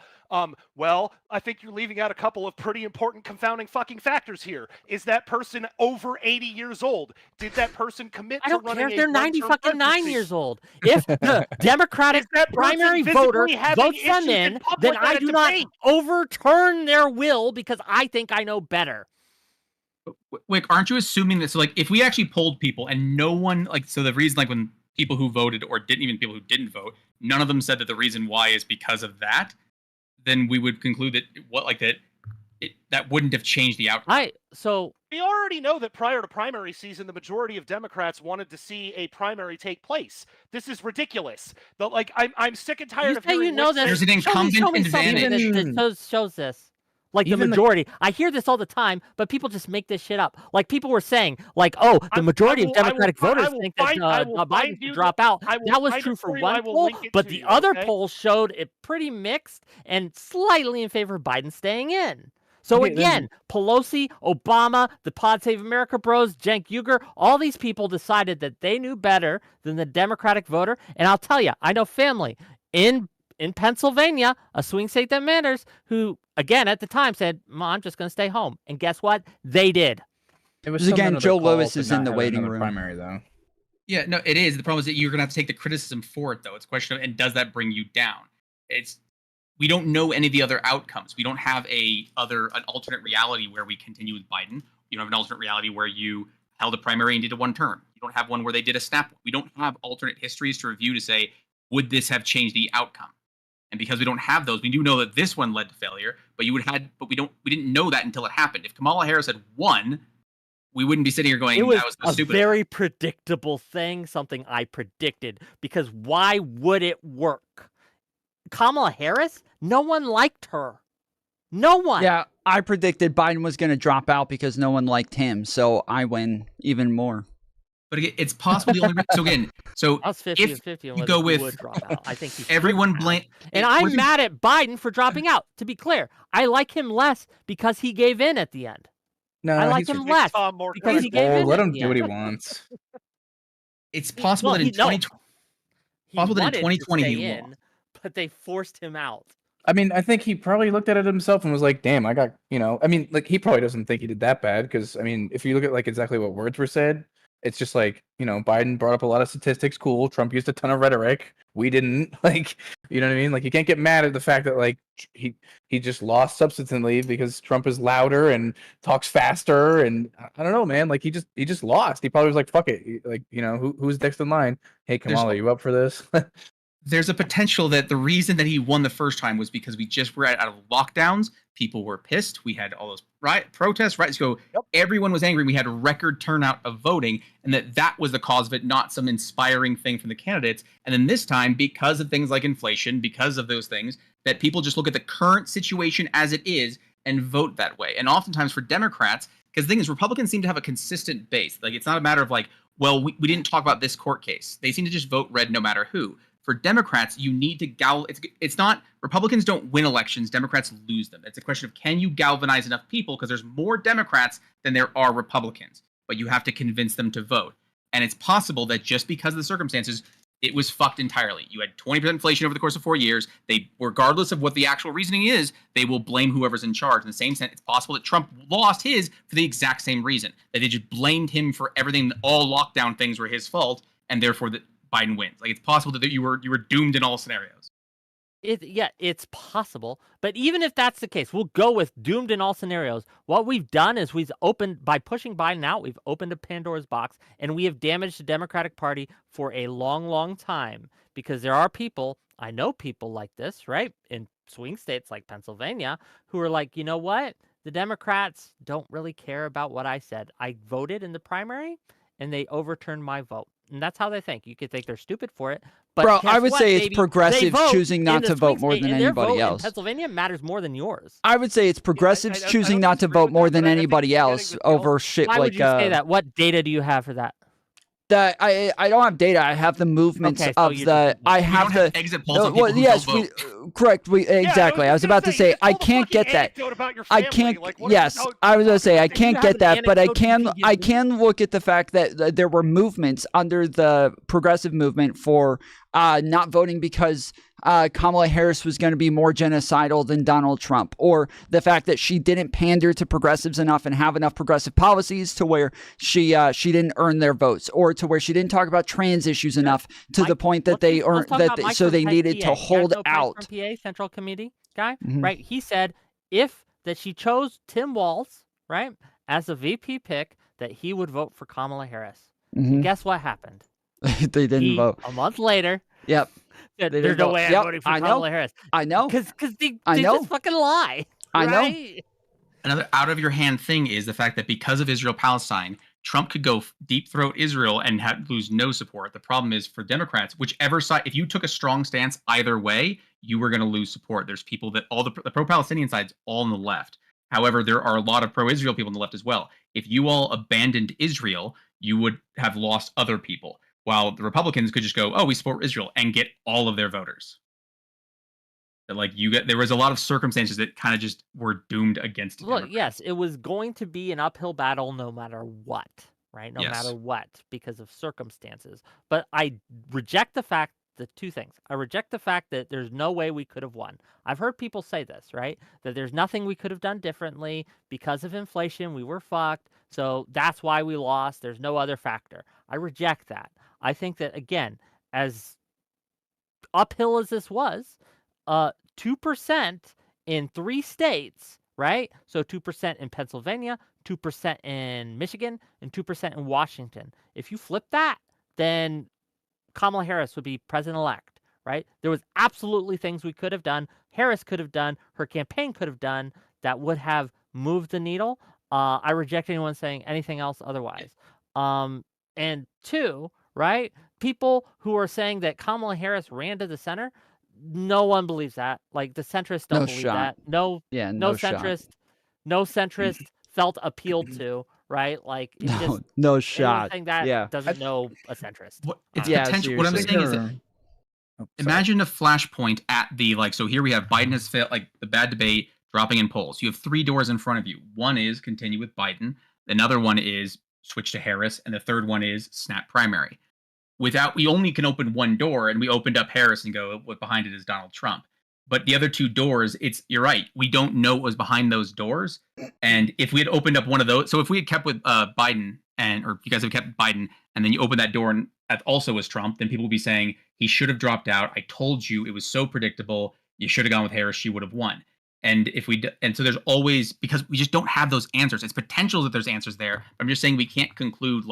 Well, I think you're leaving out a couple of pretty important confounding fucking factors here. Is that person over 80 years old? Did that person commit to running? I don't care if they're 90 years old. If the Democratic primary voter votes them in, then I do not overturn their will because I think I know better. Wick, aren't you assuming that? So, if we actually polled people and no one, so the reason, when people who voted or people who didn't vote, none of them said that the reason why is because of that, then we would conclude that that wouldn't have changed the outcome. So we already know that prior to primary season, the majority of Democrats wanted to see a primary take place. This is ridiculous. I'm sick and tired of hearing there's an incumbent advantage. That shows this. The majority. I hear this all the time, but people just make this shit up. People were saying, the majority of Democratic voters think that Biden should drop out. That was true for one poll, but the other polls showed it pretty mixed and slightly in favor of Biden staying in. So again, Pelosi, Obama, the Pod Save America bros, Cenk Uygur, all these people decided that they knew better than the Democratic voter. And I'll tell you, I know family in Pennsylvania, a swing state that matters, who, again, at the time said, I'm just going to stay home. And guess what? They did. It was again, Joe Lewis is in the waiting room. Primary, though. Yeah, no, it is. The problem is that you're going to have to take the criticism for it, though. It's a question of, and does that bring you down? We don't know any of the other outcomes. We don't have an alternate reality where we continue with Biden. You don't have an alternate reality where you held a primary and did a one term. You don't have one where they did a snap. We don't have alternate histories to review to say, would this have changed the outcome? And because we don't have those, we do know that this one led to failure, but we didn't know that until it happened. If Kamala Harris had won, we wouldn't be sitting here going, that was so stupid. It was a very predictable thing, something I predicted, because why would it work? Kamala Harris, no one liked her. No one. Yeah, I predicted Biden was going to drop out because no one liked him, so I win even more. But again, it's possible the only so again, so I was 50-50 you go with drop out. I think everyone blame, and I'm mad at Biden for dropping out. To be clear, I like him less because he gave in at the end. No, I like him less because he gave in. Let him do what he wants. It's possible that in 2020 he won, but they forced him out. I mean, I think he probably looked at it himself and was like, "Damn, I got he probably doesn't think he did that bad because if you look at exactly what words were said." It's just Biden brought up a lot of statistics. Cool. Trump used a ton of rhetoric. We didn't. You know what I mean? You can't get mad at the fact that he just lost substantively because Trump is louder and talks faster. And I don't know, man. He just lost. He probably was like, fuck it. Who's next in line? Hey, Kamala, you up for this? There's a potential that the reason that he won the first time was because we just were out of lockdowns. People were pissed. We had all those protests, right? So everyone was angry. We had a record turnout of voting, and that was the cause of it, not some inspiring thing from the candidates. And then this time, because of things like inflation, because of those things, that people just look at the current situation as it is and vote that way. And oftentimes for Democrats, because the thing is, Republicans seem to have a consistent base. It's not a matter of we didn't talk about this court case. They seem to just vote red no matter who. For Democrats, you need to it's not Republicans don't win elections, Democrats lose them. It's a question of can you galvanize enough people because there's more Democrats than there are Republicans, but you have to convince them to vote. And it's possible that just because of the circumstances, it was fucked entirely. You had 20% inflation over the course of 4 years. They, regardless of what the actual reasoning is, they will blame whoever's in charge. In the same sense, it's possible that Trump lost his for the exact same reason, that they just blamed him for everything. All lockdown things were his fault, and therefore that Biden wins. It's possible that you were doomed in all scenarios. It's possible. But even if that's the case, we'll go with doomed in all scenarios. What we've done is by pushing Biden out, we've opened a Pandora's box, and we have damaged the Democratic Party for a long, long time. Because there are people, I know people like this, right, in swing states like Pennsylvania, who are like, you know what? The Democrats don't really care about what I said. I voted in the primary, and they overturned my vote. And that's how they think. You could think they're stupid for it. But Bro, guess I would what, say it's baby? progressives They vote choosing not in the to vote swing more state, than and their anybody vote else. in Pennsylvania matters more than yours. I would say it's progressives I choosing don't not to disagree vote with more that, than but I think anybody you're getting else the over shit Why like would you say that? What data do you have for that? that. I don't have data. I have the movements Okay, so of you're the. just- I You have don't have the. exit polls of people Well, who yes, don't we vote. correct. We Yeah, exactly. I was about to you say just I told a can't fucking get that. anecdote about your I family. can't. Like, what Yes, how- I was gonna say I talking can't have get an that, but I anecdote you can. can give I me? can look at the fact that there were movements under the progressive movement for not voting because Kamala Harris was going to be more genocidal than Donald Trump, or the fact that she didn't pander to progressives enough and have enough progressive policies to where she didn't earn their votes, or to where she didn't talk about trans issues enough to the point that they earned so they needed to hold out. From PA Central Committee guy, Mhm. right? He said that she chose Tim Walz, right, as a VP pick, that he would vote for Kamala Harris. Mhm. And guess what happened? They didn't vote. A month later, Yep. said, They there's didn't no vote. way I'm Yep, voting for I know. Kamala Harris. I know. Because they I know. just fucking lie. I know. Right? Another out of your hand thing is the fact that because of Israel-Palestine, Trump could go deep throat Israel and lose no support. The problem is for Democrats, whichever side, if you took a strong stance either way, you were going to lose support. There's people that the pro-Palestinian side's all on the left. However, there are a lot of pro-Israel people on the left as well. If you all abandoned Israel, you would have lost other people. While the Republicans could just go, oh, we support Israel and get all of their voters. But there was a lot of circumstances that kind of just were doomed against. Look, yes, it was going to be an uphill battle no matter what, right? No matter what, because of circumstances. But I reject the two things. I reject the fact that there's no way we could have won. I've heard people say this, right? That there's nothing we could have done differently because of inflation. We were fucked. So that's why we lost. There's no other factor. I reject that. I think that, again, as uphill as this was, 2% in 3 states, right? So 2% in Pennsylvania, 2% in Michigan, and 2% in Washington. If you flip that, then Kamala Harris would be president-elect, right? There was absolutely things we could have done, Harris could have done, her campaign could have done, that would have moved the needle. I reject anyone saying anything else otherwise. And 2, right? People who are saying that Kamala Harris ran to the center, no one believes that. Like, the centrists don't believe that. No centrist felt appealed to, right? Like, it's no shot. Anything that doesn't know a centrist. It's potential. What I'm saying is that imagine a flashpoint at the so here we have Biden has failed, the bad debate, dropping in polls. You have 3 doors in front of you. One is continue with Biden. Another one is switch to Harris, and the third one is snap primary. We only can open one door, and we opened up Harris and go, what behind it is Donald Trump. But the other 2 doors, you're right. We don't know what was behind those doors. And if we had opened up one of those, so if we had kept with Biden, or you guys have kept Biden, and then you open that door and that also was Trump, then people would be saying he should have dropped out. I told you, it was so predictable. You should have gone with Harris. She would have won. And so there's always, because we just don't have those answers. It's potential that there's answers there. I'm just saying we can't conclude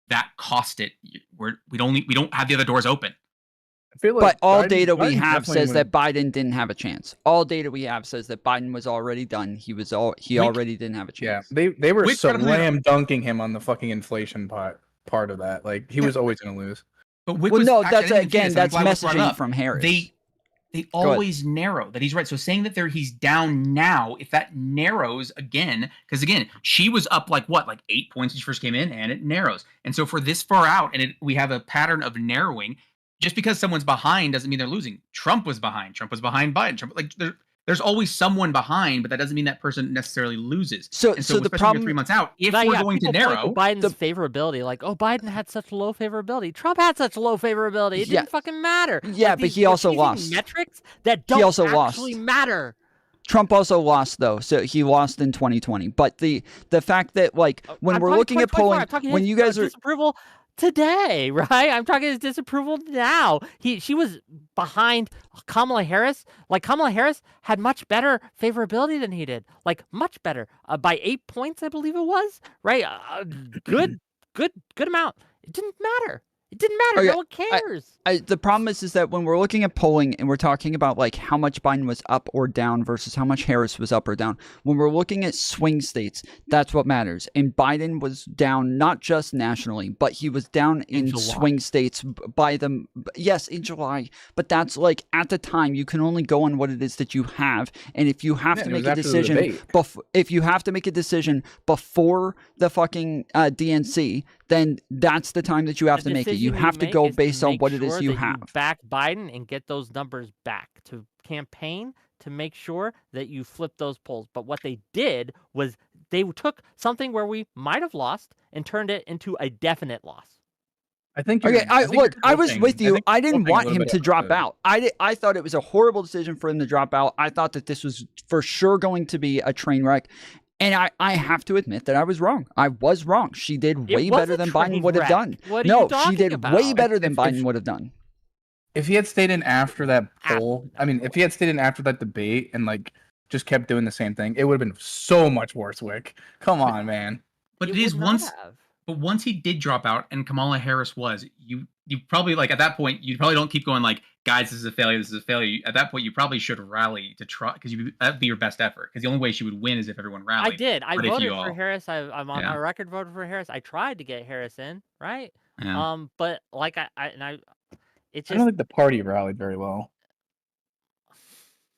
that cost it. We don't have the other doors open. I feel but all Biden- data we Biden have definitely says that Biden didn't have a chance. All data we have says that Biden was already done. He already didn't have a Yeah, chance. they were Which slam dunking him on the fucking inflation part of that. Like, he was always going to lose. But Whick Well, was no, actually- I that's didn't get again, this, that's I'm glad Whick brought it messaging up. from Harris. They always narrow that he's right. So saying that he's down now, if that narrows again, because again, she was up 8 points when she first came in, and it narrows. And so for this far out, and we have a pattern of narrowing. Just because someone's behind doesn't mean they're losing. Trump was behind. Trump was behind Biden. Trump, there's always someone behind, but that doesn't mean that person necessarily loses. So the the especially problem 3 months out, if we're going to narrow, Biden's favorability, Biden had such low favorability. Trump had such low favorability. It didn't fucking matter. Yeah, but he also lost. Metrics that don't actually matter. Trump also lost, though, so he lost in 2020. But the fact that when we're looking at polling, when you guys are disapproval, today, right? I'm talking his disapproval now. She was behind Kamala Harris. Like, Kamala Harris had much better favorability than he did. Like, much better. By 8 points, I believe it was. Right? Good amount. It didn't matter. It didn't matter. Okay, No one cares. The problem is that when we're looking at polling and we're talking about like how much Biden was up or down versus how much Harris was up or down, when we're looking at swing states, that's what matters. And Biden was down not just nationally, but he was down in swing states by them. Yes, in July, but that's like at the time you can only go on what it is that you have, and if you have to make a decision, if you have to make a decision before the fucking DNC, then that's the time that you have to make it. You have to go based on what it is you have. Back Biden and get those numbers back to campaign to make sure that you flip those polls. But what they did was they took something where we might have lost and turned it into a definite loss. I think. I was with you. I didn't want him to drop out. I thought it was a horrible decision for him to drop out. I thought that this was for sure going to be a train wreck. And I have to admit that I was wrong. I was wrong. She did way better than Biden would have done. No, she did way better than Biden would have done. If he had stayed in after that poll, I mean, if he had stayed in after that debate and like just kept doing the same thing, it would have been so much worse, Wick. Come on, man. But it is once he did drop out and Kamala Harris was, you probably, like, at that point, you probably don't keep going like, guys, this is a failure, this is a failure. At that point, you probably should rally to try, because that'd be your best effort. Because the only way she would win is if everyone rallied. I did. I voted for Harris. I'm on my record voted for Harris. I tried to get Harris in, right? Yeah. But like it's just, I don't think the party rallied very well.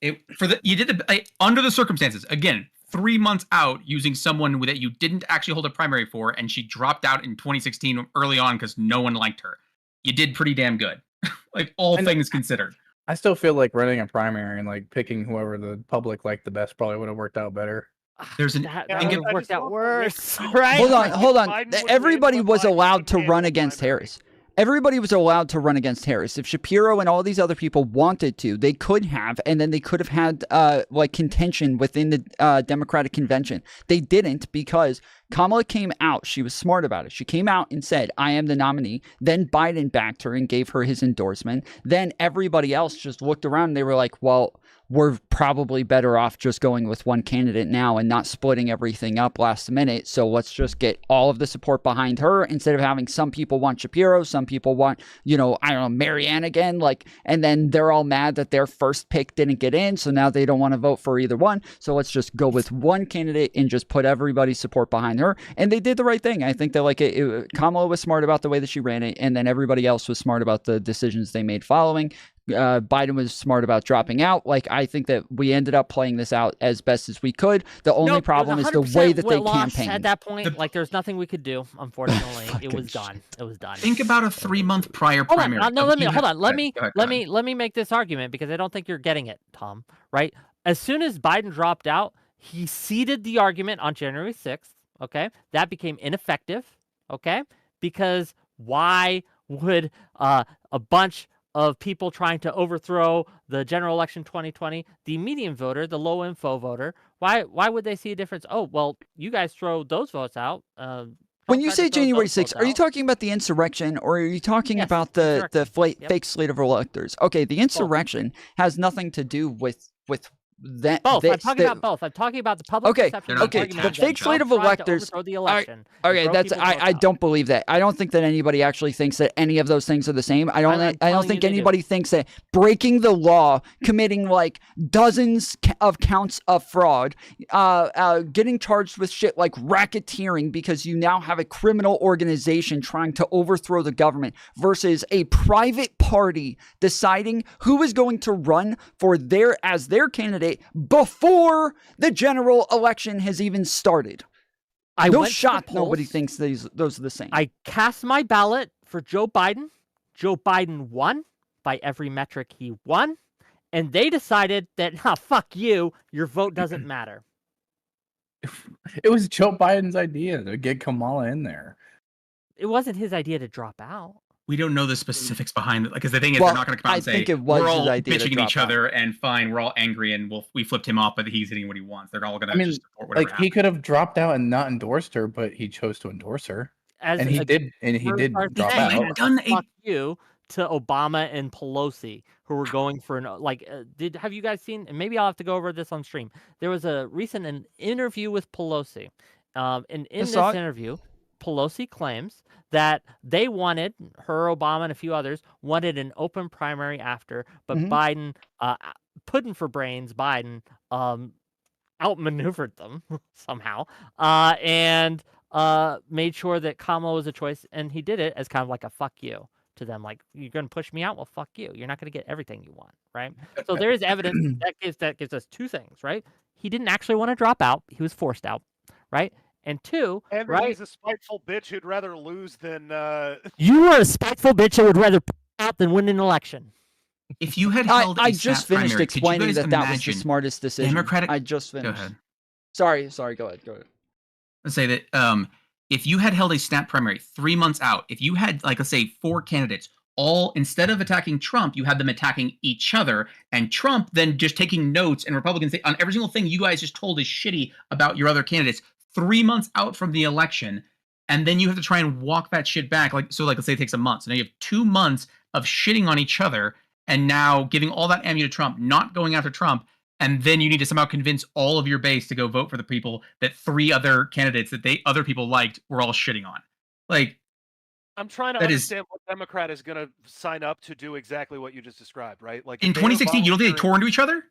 Under the circumstances, again, 3 months out using someone that you didn't actually hold a primary for, and she dropped out in 2016 early on because no one liked her. You did pretty damn good. Like, all things considered. I still feel like running a primary and like picking whoever the public liked the best probably would have worked out better. That would have worked out worse, right? Hold on. Everybody was allowed to run against Harris. Everybody was allowed to run against Harris. If Shapiro and all these other people wanted to, they could have, and then they could have had like contention within the Democratic convention. They didn't, because Kamala came out. She was smart about it. She came out and said, I am the nominee. Then Biden backed her and gave her his endorsement. Then everybody else just looked around and they were like, well, we're probably better off just going with one candidate now and not splitting everything up last minute. So let's just get all of the support behind her instead of having some people want Shapiro, some people want, I don't know, Marianne again, like, and then they're all mad that their first pick didn't get in. So now they don't want to vote for either one. So let's just go with one candidate and just put everybody's support behind her. And they did the right thing. I think that Kamala was smart about the way that she ran it. And then everybody else was smart about the decisions they made following. Biden was smart about dropping out. Like, I think that we ended up playing this out as best as we could. The only problem is the way that they campaigned. At that point, like, there's nothing we could do. Unfortunately, it was done. It was done. Think about a 3-month prior primary. Let me make this argument, because I don't think you're getting it, Tom. Right? As soon as Biden dropped out, he ceded the argument on January 6th. Okay, that became ineffective. Okay, because why would a bunch of people trying to overthrow the general election 2020, the median voter, the low info voter, why would they see a difference? Oh, well, you guys throw those votes out. When you say January 6th, are you talking about the insurrection, or are you talking about the fake slate of electors? Okay, the insurrection has nothing to do with that. Both. I'm talking about both. I'm talking about the public perception. Okay. The fake slate of electors. The election. Okay, that's. I don't believe that. I don't think that anybody actually thinks that any of those things are the same. I don't think anybody thinks that breaking the law, committing like dozens of counts of fraud, getting charged with shit like racketeering because you now have a criminal organization trying to overthrow the government, versus a private party deciding who is going to run for their candidate before the general election has even started. No shot nobody thinks those are the same. I cast my ballot for Joe Biden. Joe Biden won by every metric. He won. And they decided that, fuck you, your vote doesn't matter. It was Joe Biden's idea to get Kamala in there. It wasn't his idea to drop out. We don't know the specifics behind it. Because the thing is, they're not going to come out and say, we're all bitching at each other and fine, we're all angry and we flipped him off, but he's getting what he wants. They're all going to just support whatever happens. He could have dropped out and not endorsed her, but he chose to endorse her. as And he a did drop saying, out. as a done a- fuck you to Obama and Pelosi, who were going for have you guys seen? And maybe I'll have to go over this on stream. There was a recent interview with Pelosi, and in this saw it. interview, Pelosi claims that they wanted her, Obama, and a few others wanted an open primary after, but Mhm. Biden, pudding for brains, Biden outmaneuvered them somehow, and made sure that Kamala was a choice, and he did it as kind of like a fuck you to them, like, you're going to push me out? Well, fuck you. You're not going to get everything you want, right? So there is evidence that gives us two things, right? He didn't actually want to drop out. He was forced out, right? And two, And right? he's a spiteful bitch who'd rather lose than. You are a spiteful bitch that would rather out than win an election. If you had held I a just snap finished primary, could you explaining guys that was the imagine smartest decision. Democratic- I just Go finished. ahead. Sorry. Go ahead. Let's say that if you had held a snap primary 3 months out, if you had, like, let's say 4 candidates, all instead of attacking Trump, you had them attacking each other, and Trump then just taking notes, and Republicans on every single thing you guys just told is shitty about your other candidates 3 months out from the election, and then you have to try and walk that shit back. Like, so, like, let's say it takes a month. So now you have 2 months of shitting on each other, and now giving all that ammo to Trump, not going after Trump, and then you need to somehow convince all of your base to go vote for the people that 3 other candidates that other people liked were all shitting on. Like, I'm trying to understand what Democrat is going to sign up to do exactly what you just described, right? Like in 2016, you don't think they tore into each other?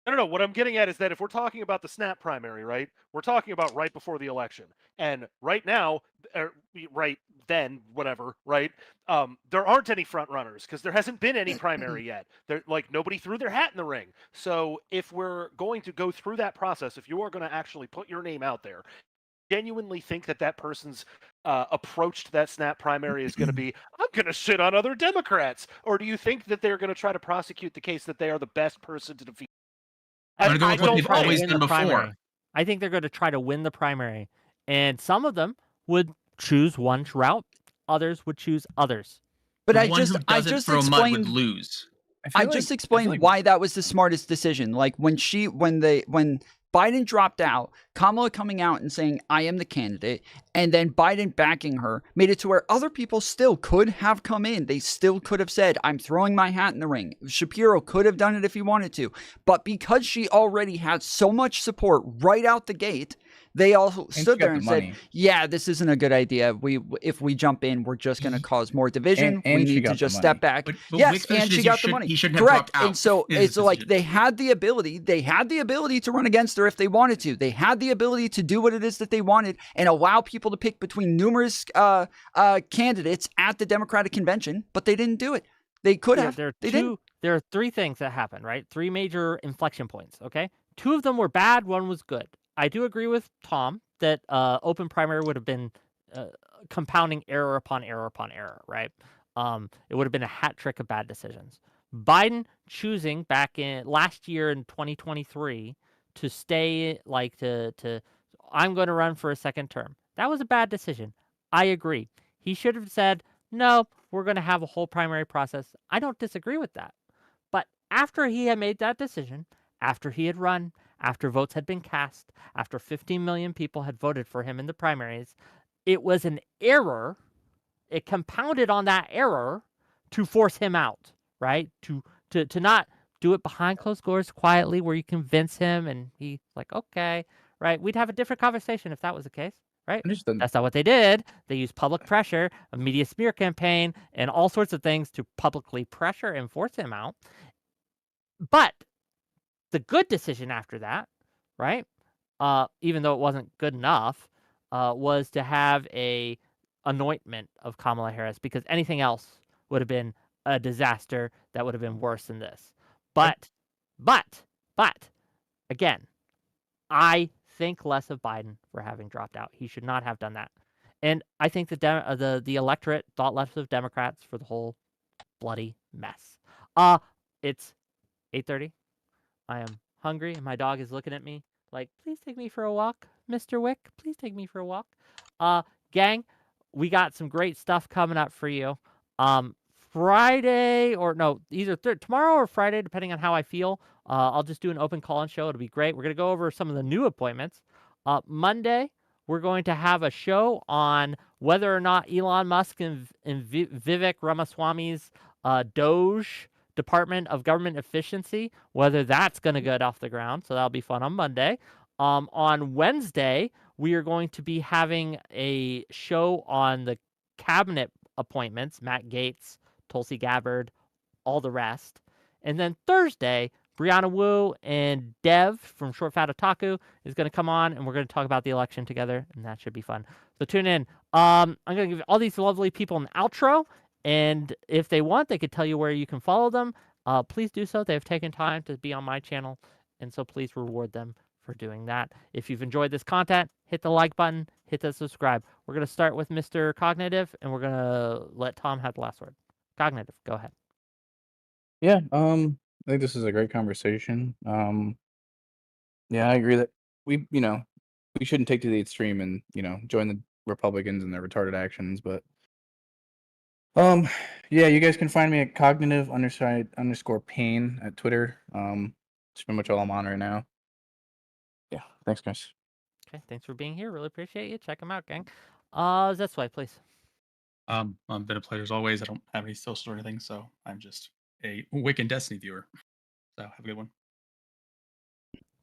No. What I'm getting at is that if we're talking about the snap primary, right? We're talking about right before the election, and right now, right then, whatever, right? There aren't any front runners because there hasn't been any primary yet. Nobody threw their hat in the ring. So if we're going to go through that process, if you are going to actually put your name out there, genuinely think that person's approach to that snap primary is going to be, I'm going to shit on other Democrats, or do you think that they're going to try to prosecute the case that they are the best person to defeat? I'm going to go with what they've always done before. Primary. I think they're going to try to win the primary, and some of them would choose one route, others would choose others. But I just explained would lose. I just explained why that was the smartest decision. Like when Biden dropped out, Kamala coming out and saying, I am the candidate, and then Biden backing her, made it to where other people still could have come in. They still could have said, I'm throwing my hat in the ring. Shapiro could have done it if he wanted to. But because she already had so much support right out the gate, they all stood there and said, yeah, this isn't a good idea. If we jump in, we're just going to cause more division. And we need to just step back. But yes, and she got the money. He shouldn't have Correct. dropped out. And so it's like they had the ability to run against her if they wanted to. They had the ability to do what it is that they wanted and allow people to pick between numerous candidates at the Democratic convention, but they didn't do it. They could have. They didn't. There are 3 things that happened, right? 3 major inflection points, okay? 2 of them were bad, 1 was good. I do agree with Tom that open primary would have been compounding error upon error upon error, right? It would have been a hat trick of bad decisions. Biden choosing back in last year in 2023 to stay I'm going to run for a second term. That was a bad decision. I agree. He should have said, no, we're going to have a whole primary process. I don't disagree with that. But after he had made that decision, after he had run, after votes had been cast, after 15 million people had voted for him in the primaries, it was an error. It compounded on that error to force him out, right? To not do it behind closed doors quietly where you convince him and he's like, okay, right? We'd have a different conversation if that was the case, right? That's not what they did. They used public pressure, a media smear campaign, and all sorts of things to publicly pressure and force him out. But the good decision after that, right, even though it wasn't good enough, was to have a anointment of Kamala Harris, because anything else would have been a disaster that would have been worse than this. But, again, I think less of Biden for having dropped out. He should not have done that. And I think the electorate thought less of Democrats for the whole bloody mess. It's 8:30. I am hungry, and my dog is looking at me like, please take me for a walk, Mr. Whick. Please take me for a walk. Gang, we got some great stuff coming up for you. Friday, or no, either tomorrow or Friday, depending on how I feel. I'll just do an open call-in show. It'll be great. We're going to go over some of the new appointments. Monday, we're going to have a show on whether or not Elon Musk and Vivek Ramaswamy's Doge Department of Government Efficiency, whether that's going to get off the ground. So that'll be fun on Monday. On Wednesday, we are going to be having a show on the cabinet appointments, Matt Gaetz, Tulsi Gabbard, all the rest. And then Thursday, Brianna Wu and Dev from Short Fat Otaku is going to come on, and we're going to talk about the election together, and that should be fun. So tune in. I'm going to give all these lovely people an outro, and if they want, they could tell you where you can follow them. Please do so. They have taken time to be on my channel, and so please reward them for doing that. If you've enjoyed this content, hit the like button, hit the subscribe. We're going to start with Mr. Cognitive, and we're going to let Tom have the last word. Cognitive, go ahead. Yeah, I think this is a great conversation. Yeah, I agree that we shouldn't take to the extreme and, join the Republicans and their retarded actions, but yeah, you guys can find me at cognitive_pain at Twitter. It's pretty much all I'm on right now. Yeah, thanks guys. Okay, thanks for being here. Really appreciate you. Check them out, gang. This way, please. Been a pleasure as always. I don't have any social or anything, so I'm just a Wick and Destiny viewer. So have a good one.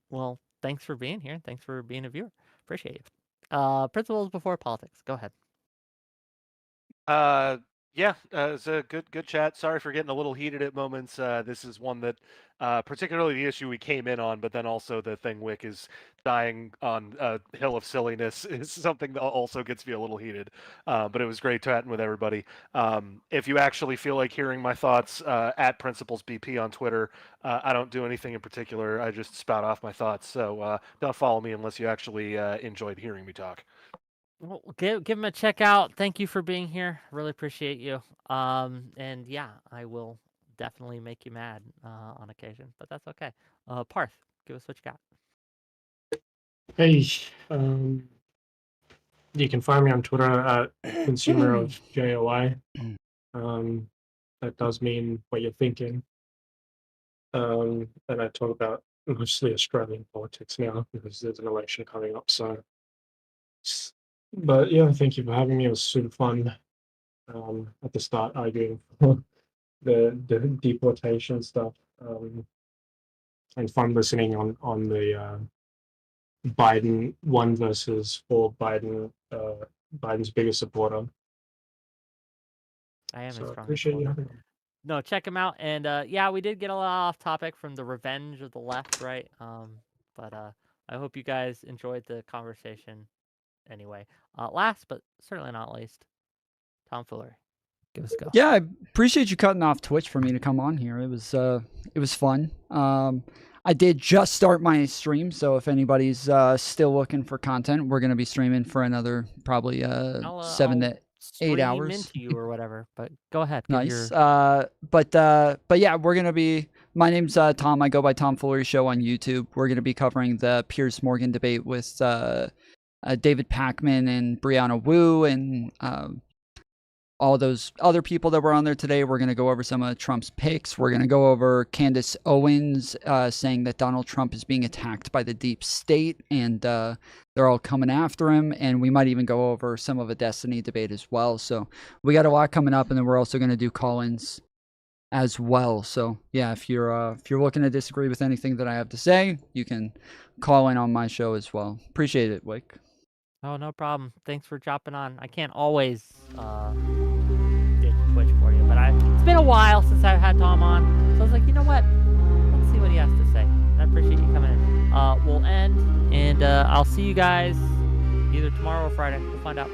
Well, thanks for being here. Thanks for being a viewer. Appreciate you. Principles before politics. Go ahead. Yeah, it's a good chat. Sorry for getting a little heated at moments. This is one that, particularly the issue we came in on, but then also the thing Wick is dying on a hill of silliness is something that also gets me a little heated. But it was great chatting with everybody. If you actually feel like hearing my thoughts, at PrinciplesBP on Twitter, I don't do anything in particular. I just spout off my thoughts. So don't follow me unless you actually enjoyed hearing me talk. Well, give him a check out. Thank you for being here. Really appreciate you. And yeah, I will definitely make you mad on occasion, but that's okay. Parth, give us what you got. Hey, you can find me on Twitter at consumer of JOI. That does mean what you're thinking. And I talk about mostly Australian politics now because there's an election coming up. So, but yeah, thank you for having me. It was super fun. At the start, arguing for the deportation stuff, and fun listening on the Biden 1 versus 4 Biden's biggest supporter. I am So a strong appreciate you supporter. having me. No, check him out. And yeah, we did get a lot off topic from the revenge of the left, right? But I hope you guys enjoyed the conversation anyway. Last but certainly not least, Tomfoolery. Give us a go. Yeah, I appreciate you cutting off Twitch for me to come on here. It was fun. I did just start my stream, so if anybody's still looking for content, we're gonna be streaming for another probably 7 to 8 hours. Into you or whatever, but go ahead. Nice. But yeah, we're gonna be. My name's Tom. I go by Tomfoolery Show on YouTube. We're gonna be covering the Piers Morgan debate with David Pakman and Brianna Wu and all those other people that were on there today. We're going to go over some of Trump's picks. We're going to go over Candace Owens saying that Donald Trump is being attacked by the deep state and they're all coming after him. And we might even go over some of a Destiny debate as well. So we got a lot coming up, and then we're also going to do call-ins as well. So yeah, if you're looking to disagree with anything that I have to say, you can call in on my show as well. Appreciate it, Wick. Oh, no problem. Thanks for dropping on. I can't always get Twitch for you, but it's been a while since I've had Tom on, so I was like, you know what? Let's see what he has to say. I appreciate you coming in. We'll end, and I'll see you guys either tomorrow or Friday. We'll find out.